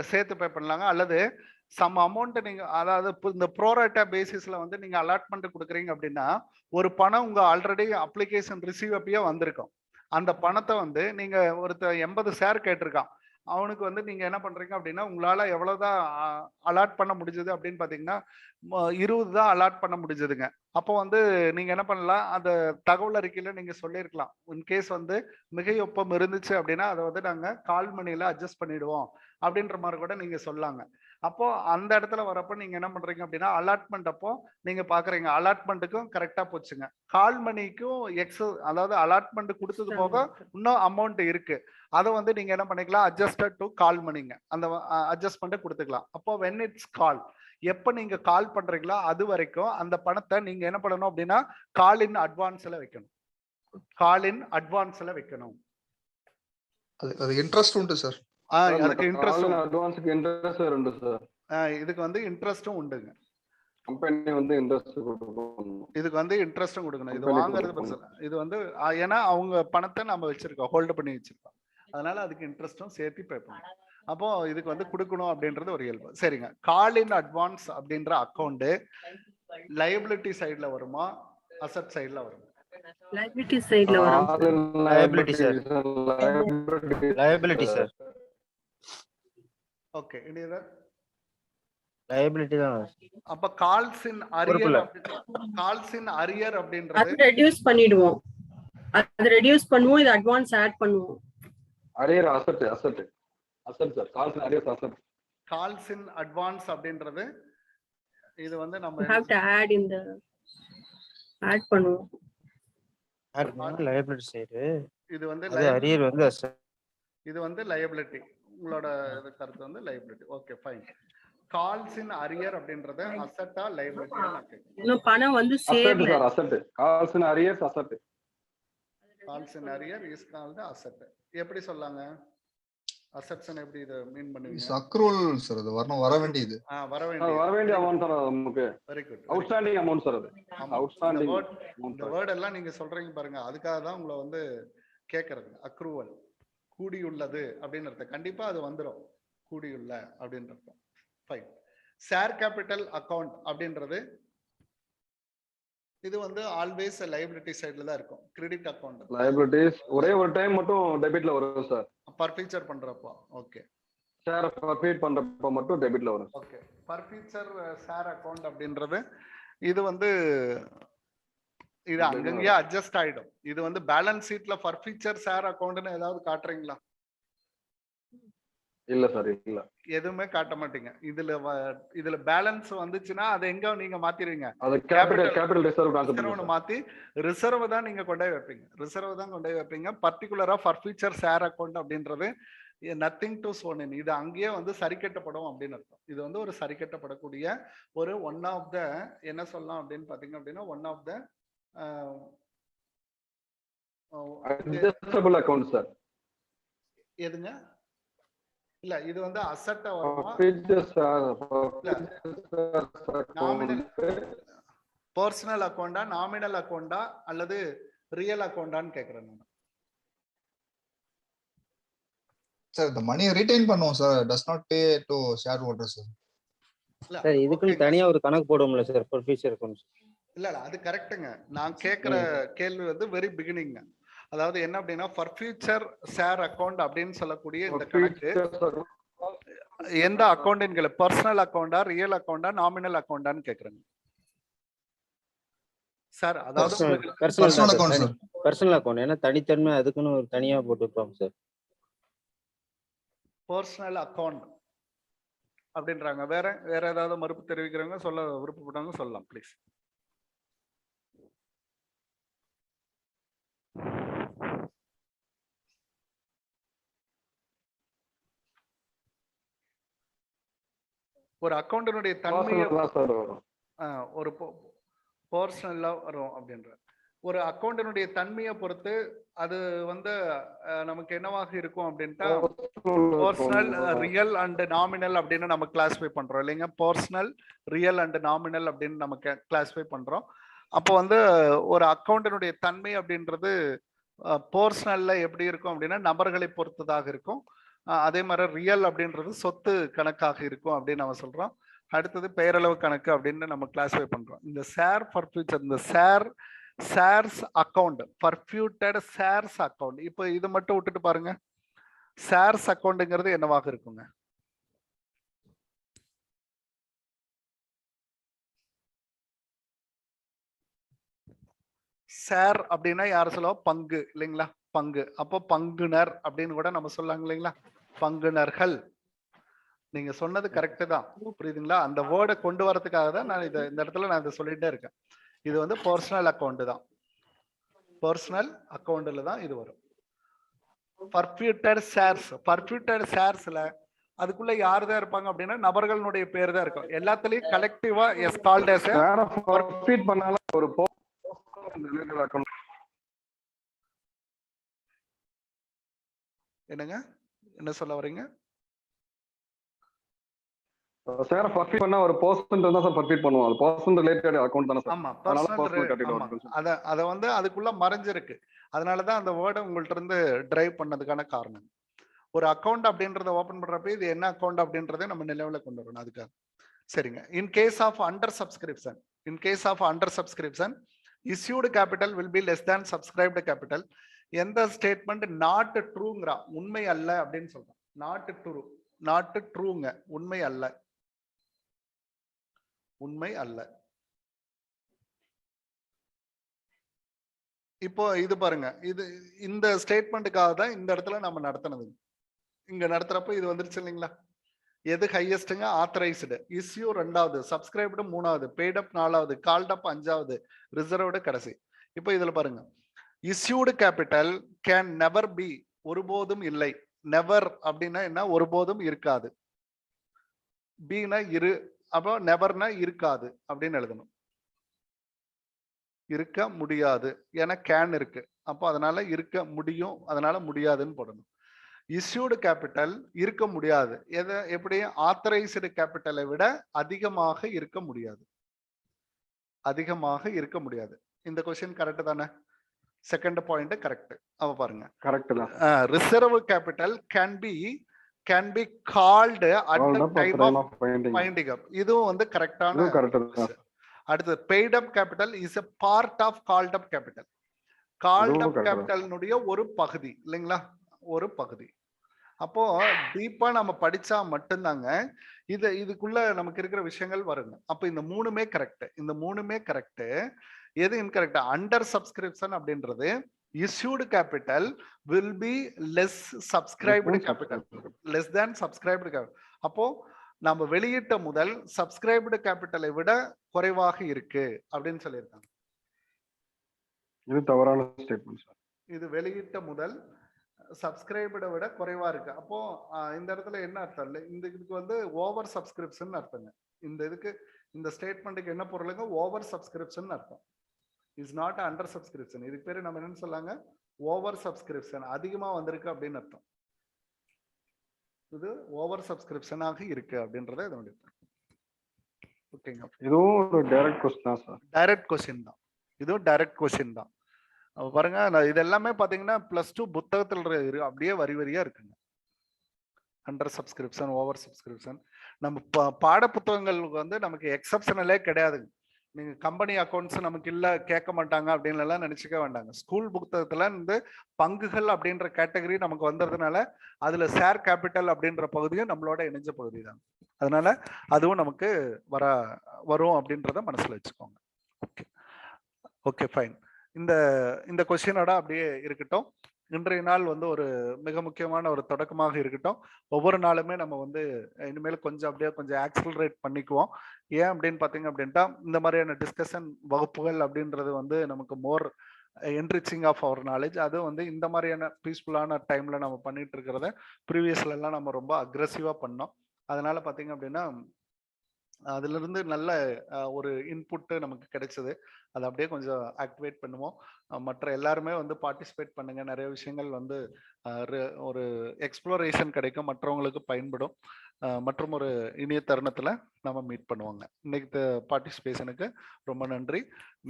சேர்த்து பே பண்ணலாங்க. அல்லது சம் அமௌண்ட் நீங்க, அதாவது இந்த ப்ரோரேட்டா பேசிஸ்ல வந்து நீங்க அலாட்மெண்ட் கொடுக்குறீங்க அப்படின்னா ஒரு பணம் உங்க ஆல்ரெடி அப்ளிகேஷன் ரிசீவ் அப்பயே வந்திருக்கும். அந்த பணத்தை வந்து நீங்க ஒருத்தர் 80 ஷேர் கேட்டிருக்கான், அவனுக்கு வந்து நீங்க என்ன பண்றீங்க அப்படின்னா உங்களால எவ்வளவுதான் அலாட் பண்ண முடிஞ்சது அப்படின்னு பாத்தீங்கன்னா 20 தான் அலாட் பண்ண முடிஞ்சதுங்க. அப்போ வந்து நீங்க என்ன பண்ணலாம், அந்த தகவல் அறிக்கையில நீங்க சொல்லியிருக்கலாம், இன்கேஸ் வந்து மிகையொப்பம் இருந்துச்சு அப்படின்னா அதை வந்து நாங்க கால் மணியில அட்ஜஸ்ட் பண்ணிடுவோம் அப்படின்ற மாதிரி கூட நீங்க சொல்லாங்க. அப்போ அந்த இடத்துல வரப்போ நீங்க என்ன பண்றீங்க அப்படின்னா அலாட்மெண்ட் அப்போ நீங்க பாக்குறீங்க அலாட்மெண்ட்டுக்கும் கரெக்டா போச்சுங்க. கால் மணிக்கும் அதாவது அலாட்மெண்ட் கொடுத்தது போக இன்னும் அமௌண்ட் இருக்கு, அதை வந்து நீங்க என்ன பண்ணிக்கலாம், அட்ஜஸ்டட் டு கால் மணிங்க, அந்த அட்ஜஸ்ட்மெண்ட் கொடுத்துக்கலாம். அப்போ வென் இட்ஸ் கால், எப்ப நீங்க கால் பண்றீங்களோ அது வரைக்கும் அந்த பணத்தை நீங்க என்ன பண்ணணும் அப்படின்னா கால் இன் அட்வான்ஸ்ல வைக்கணும். கால் இன் அட்வான்ஸ்ல வைக்கணும்.
அது இன்ட்ரெஸ்ட் உண்டு சார்.
அதுக்கு இன்ட்ரெஸ்ட்,
அட்வான்ஸ்க்கு இன்ட்ரெஸ்ட் உண்டு சார்.
இதுக்கு வந்து இன்ட்ரெஸ்டும் உண்டுங்க.
கம்பெனி வந்து இன்ட்ரெஸ்ட் கொடுக்கணும்,
இதுக்கு வந்து இன்ட்ரெஸ்டும் கொடுக்கணும். இது வாங்குறது பிரச்சனை. இது வந்து ஏன்னா அவங்க பணத்தை நம்ம வச்சிருக்கோம், ஹோல்டு பண்ணி வச்சிருக்கோம், அதனால அதுக்கு இன்ட்ரெஸ்டும் சேர்த்து பே பண்ணணும். அப்போ இதுக்கு வந்து கொடுக்கணும் அப்படின்றது ஒரு இயல்பு. சரிங்க, கால் இன் அட்வான்ஸ் அப்படின்ற அக்கௌண்ட் லைபிலிட்டி சைடுல வருமா அசெட் சைடுல வருமா?
லைபிலிட்டி சைடுல வரும்.
Liability sir. Liability sir.
Okay, இனியதா
லைபிலிட்டி தான்.
அப்ப கால்ஸ் இன் அரியர் அப்படின்றது
அது ரெடியூஸ் பண்ணிடுவோம். அது ரெடியூஸ் பண்ணுவோம், இது அட்வான்ஸ் ஆட் பண்ணுவோம்.
Arrear asset sir. Calls in arrear asset.
Calls in advance அப்படின்றது இது வந்து நம்ம
have to add in the add பண்ணுவோம்.
லைபிலிட்டி சைடு
இது வந்து
அரியர் வந்து
இது வந்து லைபிலிட்டி. உங்களோட கருத்து வந்து liability. Okay fine. Calls in arrear அப்படின்றது அசெட்டா லைபிலிட்டியா?
இன்னும் பணம் வந்து சேவ்ல
asset. Calls in arrear asset.
Calls in arrear is called asset. எப்படி சொல்லாங்க அசெட்ஸ் எப்படி இத மீன் பண்ணுவீங்க?
Accrual sir. அது வர வேண்டியது.
வர வேண்டிய
அமௌண்ட் சார். நமக்கு
very good.
Outstanding amount sir. அது அவுட்ஸ்டாண்டிங்
இந்த வேர்ட் எல்லாம் நீங்க சொல்றீங்க பாருங்க, அதுக்காக தான் உங்களை வந்து கேக்குறது. அக்ரூவல் கூடியுள்ளது அப்படின்னு அர்த்தம். கண்டிப்பா அது வந்துடும், கூடியுள்ள அப்படின்னு அர்த்தம். ஃபைன். ஷேர் கேபிட்டல் அக்கவுண்ட் அப்படின்றது இது வந்து ஆல்வேஸ் லைபிலிட்டி சைடுல தான் இருக்கும். கிரெடிட் அக்கௌண்ட்
லைபிலிட்டிஸ் ஒரே ஒரு டைம் மட்டும் டெபிட்ல வரும் சார்.
பர்ஃபீச்சர் பண்றப்போ. ஓகே.
ஷேர் பர்ஃபீட் பண்றப்ப மட்டும் டெபிட்ல வரும்.
ஓகே. பர்ஃபீச்சர் ஷேர் அக்கௌண்ட் அப்படின்றது இது வந்து இது அங்கங்கேயே அட்ஜஸ்ட் ஆயிடும். இது வந்து பேலன்ஸ் ஷீட்ல பர்ஃபீச்சர் ஷேர் அக்கௌண்ட்னு ஏதாவது காட்டுறீங்களா?
இல்ல சார், இல்ல.
எதுவுமே காட்ட மாட்டீங்க. இதுல பேலன்ஸ் வந்துச்சுன்னா அதை எங்க நீங்க மாத்திடுவீங்க?
அது கேபிட்டல் ரிசர்வ்
ரிசர்வ்னு மாத்தி ரிசர்வ் தான் நீங்க கொண்டு போய் வைப்பீங்க. ரிசர்வ் தான் கொண்டு போய் வைப்பீங்க. பர்டிகுலரா பர்ஃபீச்சர் ஷேர் அக்கௌண்ட் அப்படின்றது நத்திங் டு சோன் இன். இது அங்கேயே வந்து சரி கட்டப்படும் அப்படின்னு அர்த்தம். இது வந்து ஒரு சரி கட்டப்படக்கூடிய ஒரு ஒன் ஆஃப் த என்ன சொல்லலாம் அப்படின்னு பாத்தீங்க அப்படின்னா one of the
adjustable account sir.
எதுங்க? இல்ல இது வந்து அசெட் வருமா? பர்சனல் அக்கௌண்டா, நாமினல் அக்கௌண்டா அல்லது ரியல் அக்கௌண்டான்னு கேக்குறேன் நான்.
சார் the money retain பண்ணுவோம் sir, does not pay to shareholders sir.
Sir இதுக்குன்னு தனியா ஒரு கணக்கு போடுவோம்ல சார் ஃபார் ஃபியூச்சர் அக்கவுண்ட்ஸ்.
இல்ல அது கரெக்ட்டுங்க. நான் கேக்குற கேள்வி வந்து வெரி பிகினிங். அதாவது என்ன அப்படின்னா ஃபார் ஃபியூச்சர் ஷேர் அக்கௌண்ட் அப்படின்னு சொல்லக்கூடிய இந்த கணக்கு எந்த அக்கௌண்ட், பர்சனல் அக்கௌண்டா, ரியல் அக்கௌண்டா, நாமினல் அக்கௌண்டான்னு கேக்குறேங்க சார். அதாவது
personal account sir.
Personal account ஏன்னா தனித்தன்மை அதுக்குன்னு ஒரு தனியா போட்டுருப்பாங்க சார்.
பர்சனல் அக்கௌண்ட் அப்படின்றாங்க. வேற ஏதாவது மறுப்பு தெரிவிக்கிறவங்க சொல்ல விருப்பப்பட்டவங்க சொல்லலாம் ப்ளீஸ். ஒரு அக்கௌண்டினுடைய தன்மையை ஒரு பர்சனலா வரும் அப்படின்ற ஒரு அக்கௌண்டினுடைய தன்மையை பொறுத்து அது வந்து நமக்கு என்னவாக இருக்கும் அப்படின்ட்டா பர்சனல், ரியல் அண்ட் நாமினல் அப்படின்னு நம்ம கிளாஸிஃபை பண்றோம் இல்லைங்க. பர்சனல், ரியல் அண்ட் நாமினல் அப்படின்னு நம்ம கிளாஸிஃபை பண்றோம். அப்போ வந்து ஒரு அக்கௌண்டினுடைய தன்மை அப்படின்றது பர்சனல்ல எப்படி இருக்கும் அப்படின்னா நபர்களை பொறுத்ததாக இருக்கும். அதே மாதிரி ரியல் அப்படின்றது சொத்து கணக்காக இருக்கும் அப்படின்னு நம்ம சொல்றோம். அடுத்தது பெயரளவு கணக்கு அப்படின்னு நம்ம கிளாஸிஃபை பண்றோம். இந்த ஷேர் ஃபார் ஃபியூச்சர், இந்த ஷேர்ஸ் அக்கௌண்ட், பர்ஃபியூட்டட் ஷேர்ஸ் அக்கௌண்ட், இப்போ இது மட்டும் விட்டுட்டு பாருங்க. ஷேர்ஸ் அக்கௌண்ட்ங்கிறது என்னவாக இருக்குங்க? ஷேர் அப்படின்னா யார சொல்லுவோம்? பங்கு இல்லைங்களா? பங்கு. அப்போ பங்குனர் அப்படின்னு கூட நம்ம சொல்லாங்க இல்லைங்களா? பங்குனர்கள். நீங்க சொன்னது கரெக்ட் தான், புரியுதுங்களா? அந்த வேர்டை கொண்டு வரதுக்காக தான் நான் இந்த இடத்துல நான் இதை சொல்லிட்டே இருக்கேன். இது வந்து பர்சனல் அக்கௌண்ட் தான். பர்சனல் அக்கௌண்ட்ல தான் இது வரும். பர்ஃபியூட்டட் ஷேர்ஸ்ல அதுக்குள்ள யார் தான் இருப்பாங்க அப்படின்னா நபர்களுடைய பேர் தான் இருக்கும். எல்லாத்துலயும் கலெக்டிவா எஸ் கால்ட் அஸ்
பர்ஃபீட் பண்ணால ஒரு
என்னங்க, என்ன சொல்ல வரீங்க?
சார் பர்ஃபீட் பண்ணா ஒரு பர்சன் தான் சார் பர்ஃபீட் பண்ணுவோம். அது பர்சன் ரிலேட்டட் அக்கவுண்ட் தான சார்.
ஆமா, அத வந்து அதுக்குள்ள மறைஞ்சிருக்கு. அதனால தான் அந்த வேர்டை உங்கள்ட்ட இருந்து டிரைவ் பண்ணதுக்கான காரணம். ஒரு அக்கவுண்ட் அப்படின்றத ஓபன் பண்றப்ப இது என்ன அக்கவுண்ட் அப்படின்றத நம்ம நிலவுல கொண்டு வரணும். அதுக்காக சரிங்க. In case of under subscription issued capital will be less than subscribed capital. எந்த ஸ்டேட்மெண்ட் நாட் ட்ரூங்கறா, உண்மை அல்ல அப்படின்னு சொல்றோம். நாட் ட்ரூங்க, உண்மை அல்ல, உண்மை அல்ல. இப்போ இது பாருங்க, இது இந்த ஸ்டேட்மெண்ட்டுக்காக தான் இந்த இடத்துல நம்ம நடத்தினது. இங்க நடத்துறப்ப இது வந்துருச்சு இல்லைங்களா? எது ஹையஸ்ட்ங்க? ஆத்தரைஸ்டு. இஸ்யூ 2வது, சப்ஸ்கிரைப்டு 3வது, பெய்ட் அப் 4வது, கால்ட் அப் 5வது, ரிசர்வ்டு கடைசி. இப்போ இதுல பாருங்க, issued capital can never be, ஒருபோதும் இல்லை. நெவர் அப்படின்னா என்ன? ஒருபோதும் இருக்காது. பீனா இரு, அப்போ நெவர்னா இருக்காது அப்படின்னு எழுதணும். இருக்க முடியாது, ஏன்னா கேன் இருக்கு. அப்போ அதனால இருக்க முடியும், அதனால முடியாதுன்னு போடணும். இஸ்யூடு கேபிட்டல் இருக்க முடியாது. எப்படி? ஆத்தரைஸ்டு கேபிட்டலை விட அதிகமாக இருக்க முடியாது. இந்த क्वेश्चन கரெக்ட் தானே? Second point correct. அவ பாருங்க
கரெக்ட் தான்.
Reserve capital can be called at the time of winding up. இதுவும் வந்து கரெக்டான. அடுத்து paid up capital is a part of called up capital. Called
அதுவும்
அப்
correct தான்.
கேபிட்டல்னுடைய ஒரு பகுதி இல்லைங்களா, ஒரு பகுதி. அப்போ டீப்பா நம்ம படிச்சா மட்டும்தாங்க இதுக்குள்ள நமக்கு இருக்கிற விஷயங்கள் வருங்க. அப்ப இந்த மூணுமே கரெக்ட், இந்த மூணுமே கரெக்ட். எது இன்கரெக்ட்? அண்டர் சப்ஸ்கிரிப்ஷன் அப்படின்றது issued capital will be less subscribed capital, less than subscribed capital. அப்போ நம்ம வெளியிட்ட முதல் subscribed capital-ஐ விட குறைவாக இருக்கு அப்படின்னு சொல்லியிருக்காங்க.
இது தவறான ஸ்டேட்மெண்ட் சார்.
இது வெளியிட்ட முதல் சப்ஸ்கிரைபரை விட குறைவா இருக்கு. அப்போ இந்த இடத்துல என்ன அர்த்தம் இல்லை, இந்த இதுக்கு வந்து ஓவர் சப்ஸ்கிரிப்ஷன் அர்த்தங்க. இந்த இதுக்கு இந்த ஸ்டேட்மெண்ட்டுக்கு என்ன பொருளுங்க? ஓவர் சப்ஸ்கிரிப்ஷன் அர்த்தம். Is not under subscription. இதுக்கு பேரு நம்ம என்னன்னு சொல்லாங்க? ஓவர் சப்ஸ்கிரிப்ஷன், அதிகமா வந்திருக்கு அப்படின்னு அர்த்தம். இது ஓவர் சப்ஸ்கிரிப்ஷனாக இருக்கு அப்படின்றத இதனுடைய ஓகேங்க.
இதுவும் ஒரு டைரக்ட் கொஸ்டின் தான் சார்.
டைரக்ட் கொஸ்டின் தான், இதுவும் டைரக்ட் கொஸ்டின் தான். பாருங்க, இது எல்லாமே பாத்தீங்கன்னா +2 புத்தகத்துல அப்படியே வரி வரியா இருக்குங்க. Under subscription, over subscription. நம்ம பாட புத்தகங்களுக்கு வந்து நமக்கு எக்ஸப்ஷனலே கிடையாதுங்க. நீங்க கம்பெனி அக்கௌண்ட்ஸ் நமக்கு இல்ல கேட்க மாட்டாங்க அப்படின்னு எல்லாம் நினைச்சுக்க வேண்டாங்க. ஸ்கூல் புத்தகத்துல இருந்து பங்குகள் அப்படின்ற கேட்டகரி நமக்கு வந்ததுனால அதுல ஷேர் கேபிட்டல் அப்படின்ற பகுதியும் நம்மளோட இணைஞ்ச பகுதி தான். அதனால அதுவும் நமக்கு வரும் அப்படின்றத மனசுல வச்சுக்கோங்க. Okay okay fine. இந்த கொஸ்டினோட அப்படியே இருக்கட்டும். இன்றைய நாள் வந்து ஒரு மிக முக்கியமான ஒரு தொடக்கமாக இருக்கட்டும். ஒவ்வொரு நாளுமே நம்ம வந்து இனிமேல் கொஞ்சம் ஆக்சிலரேட் பண்ணிக்குவோம். ஏன் அப்படின்னு பார்த்தீங்க அப்படின்ட்டா, இந்த மாதிரியான டிஸ்கஷன் வகுப்புகள் அப்படின்றது வந்து நமக்கு மோர் என்ரிச்சிங் ஆஃப் அவர் நாலேஜ். அது வந்து இந்த மாதிரியான பீஸ்ஃபுல்லான டைம்ல நம்ம பண்ணிட்டு இருக்கிறத ப்ரீவியஸ்ல எல்லாம் நம்ம ரொம்ப அக்ரெசிவா பண்ணோம். அதனால பார்த்தீங்க அப்படின்னா அதுல இருந்து நல்ல ஒரு இன்புட் நமக்கு கிடைச்சது. அதை அப்படியே கொஞ்சம் ஆக்டிவேட் பண்ணுவோம். மற்ற எல்லாருமே வந்து பார்ட்டிசிபேட் பண்ணுங்க. நிறைய விஷயங்கள் வந்து ஒரு எக்ஸ்ப்ளோரேஷன் கிடைக்கும், மற்றவங்களுக்கு பயன்படும். மற்றும் ஒரு இனிய தருணத்துல நம்ம மீட் பண்ணுவாங்க. இன்னைக்கு பார்ட்டிசிபேஷனுக்கு ரொம்ப நன்றி.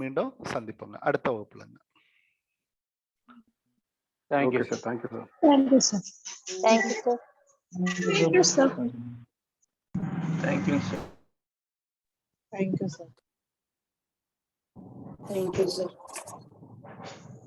மீண்டும் சந்திப்போங்க அடுத்த வகுப்புலங்க.
Okay sir, thank you sir.
Thank you sir. Thank you sir. Thank you sir.
Thank you sir.
Thank you, sir.
Thank you, sir.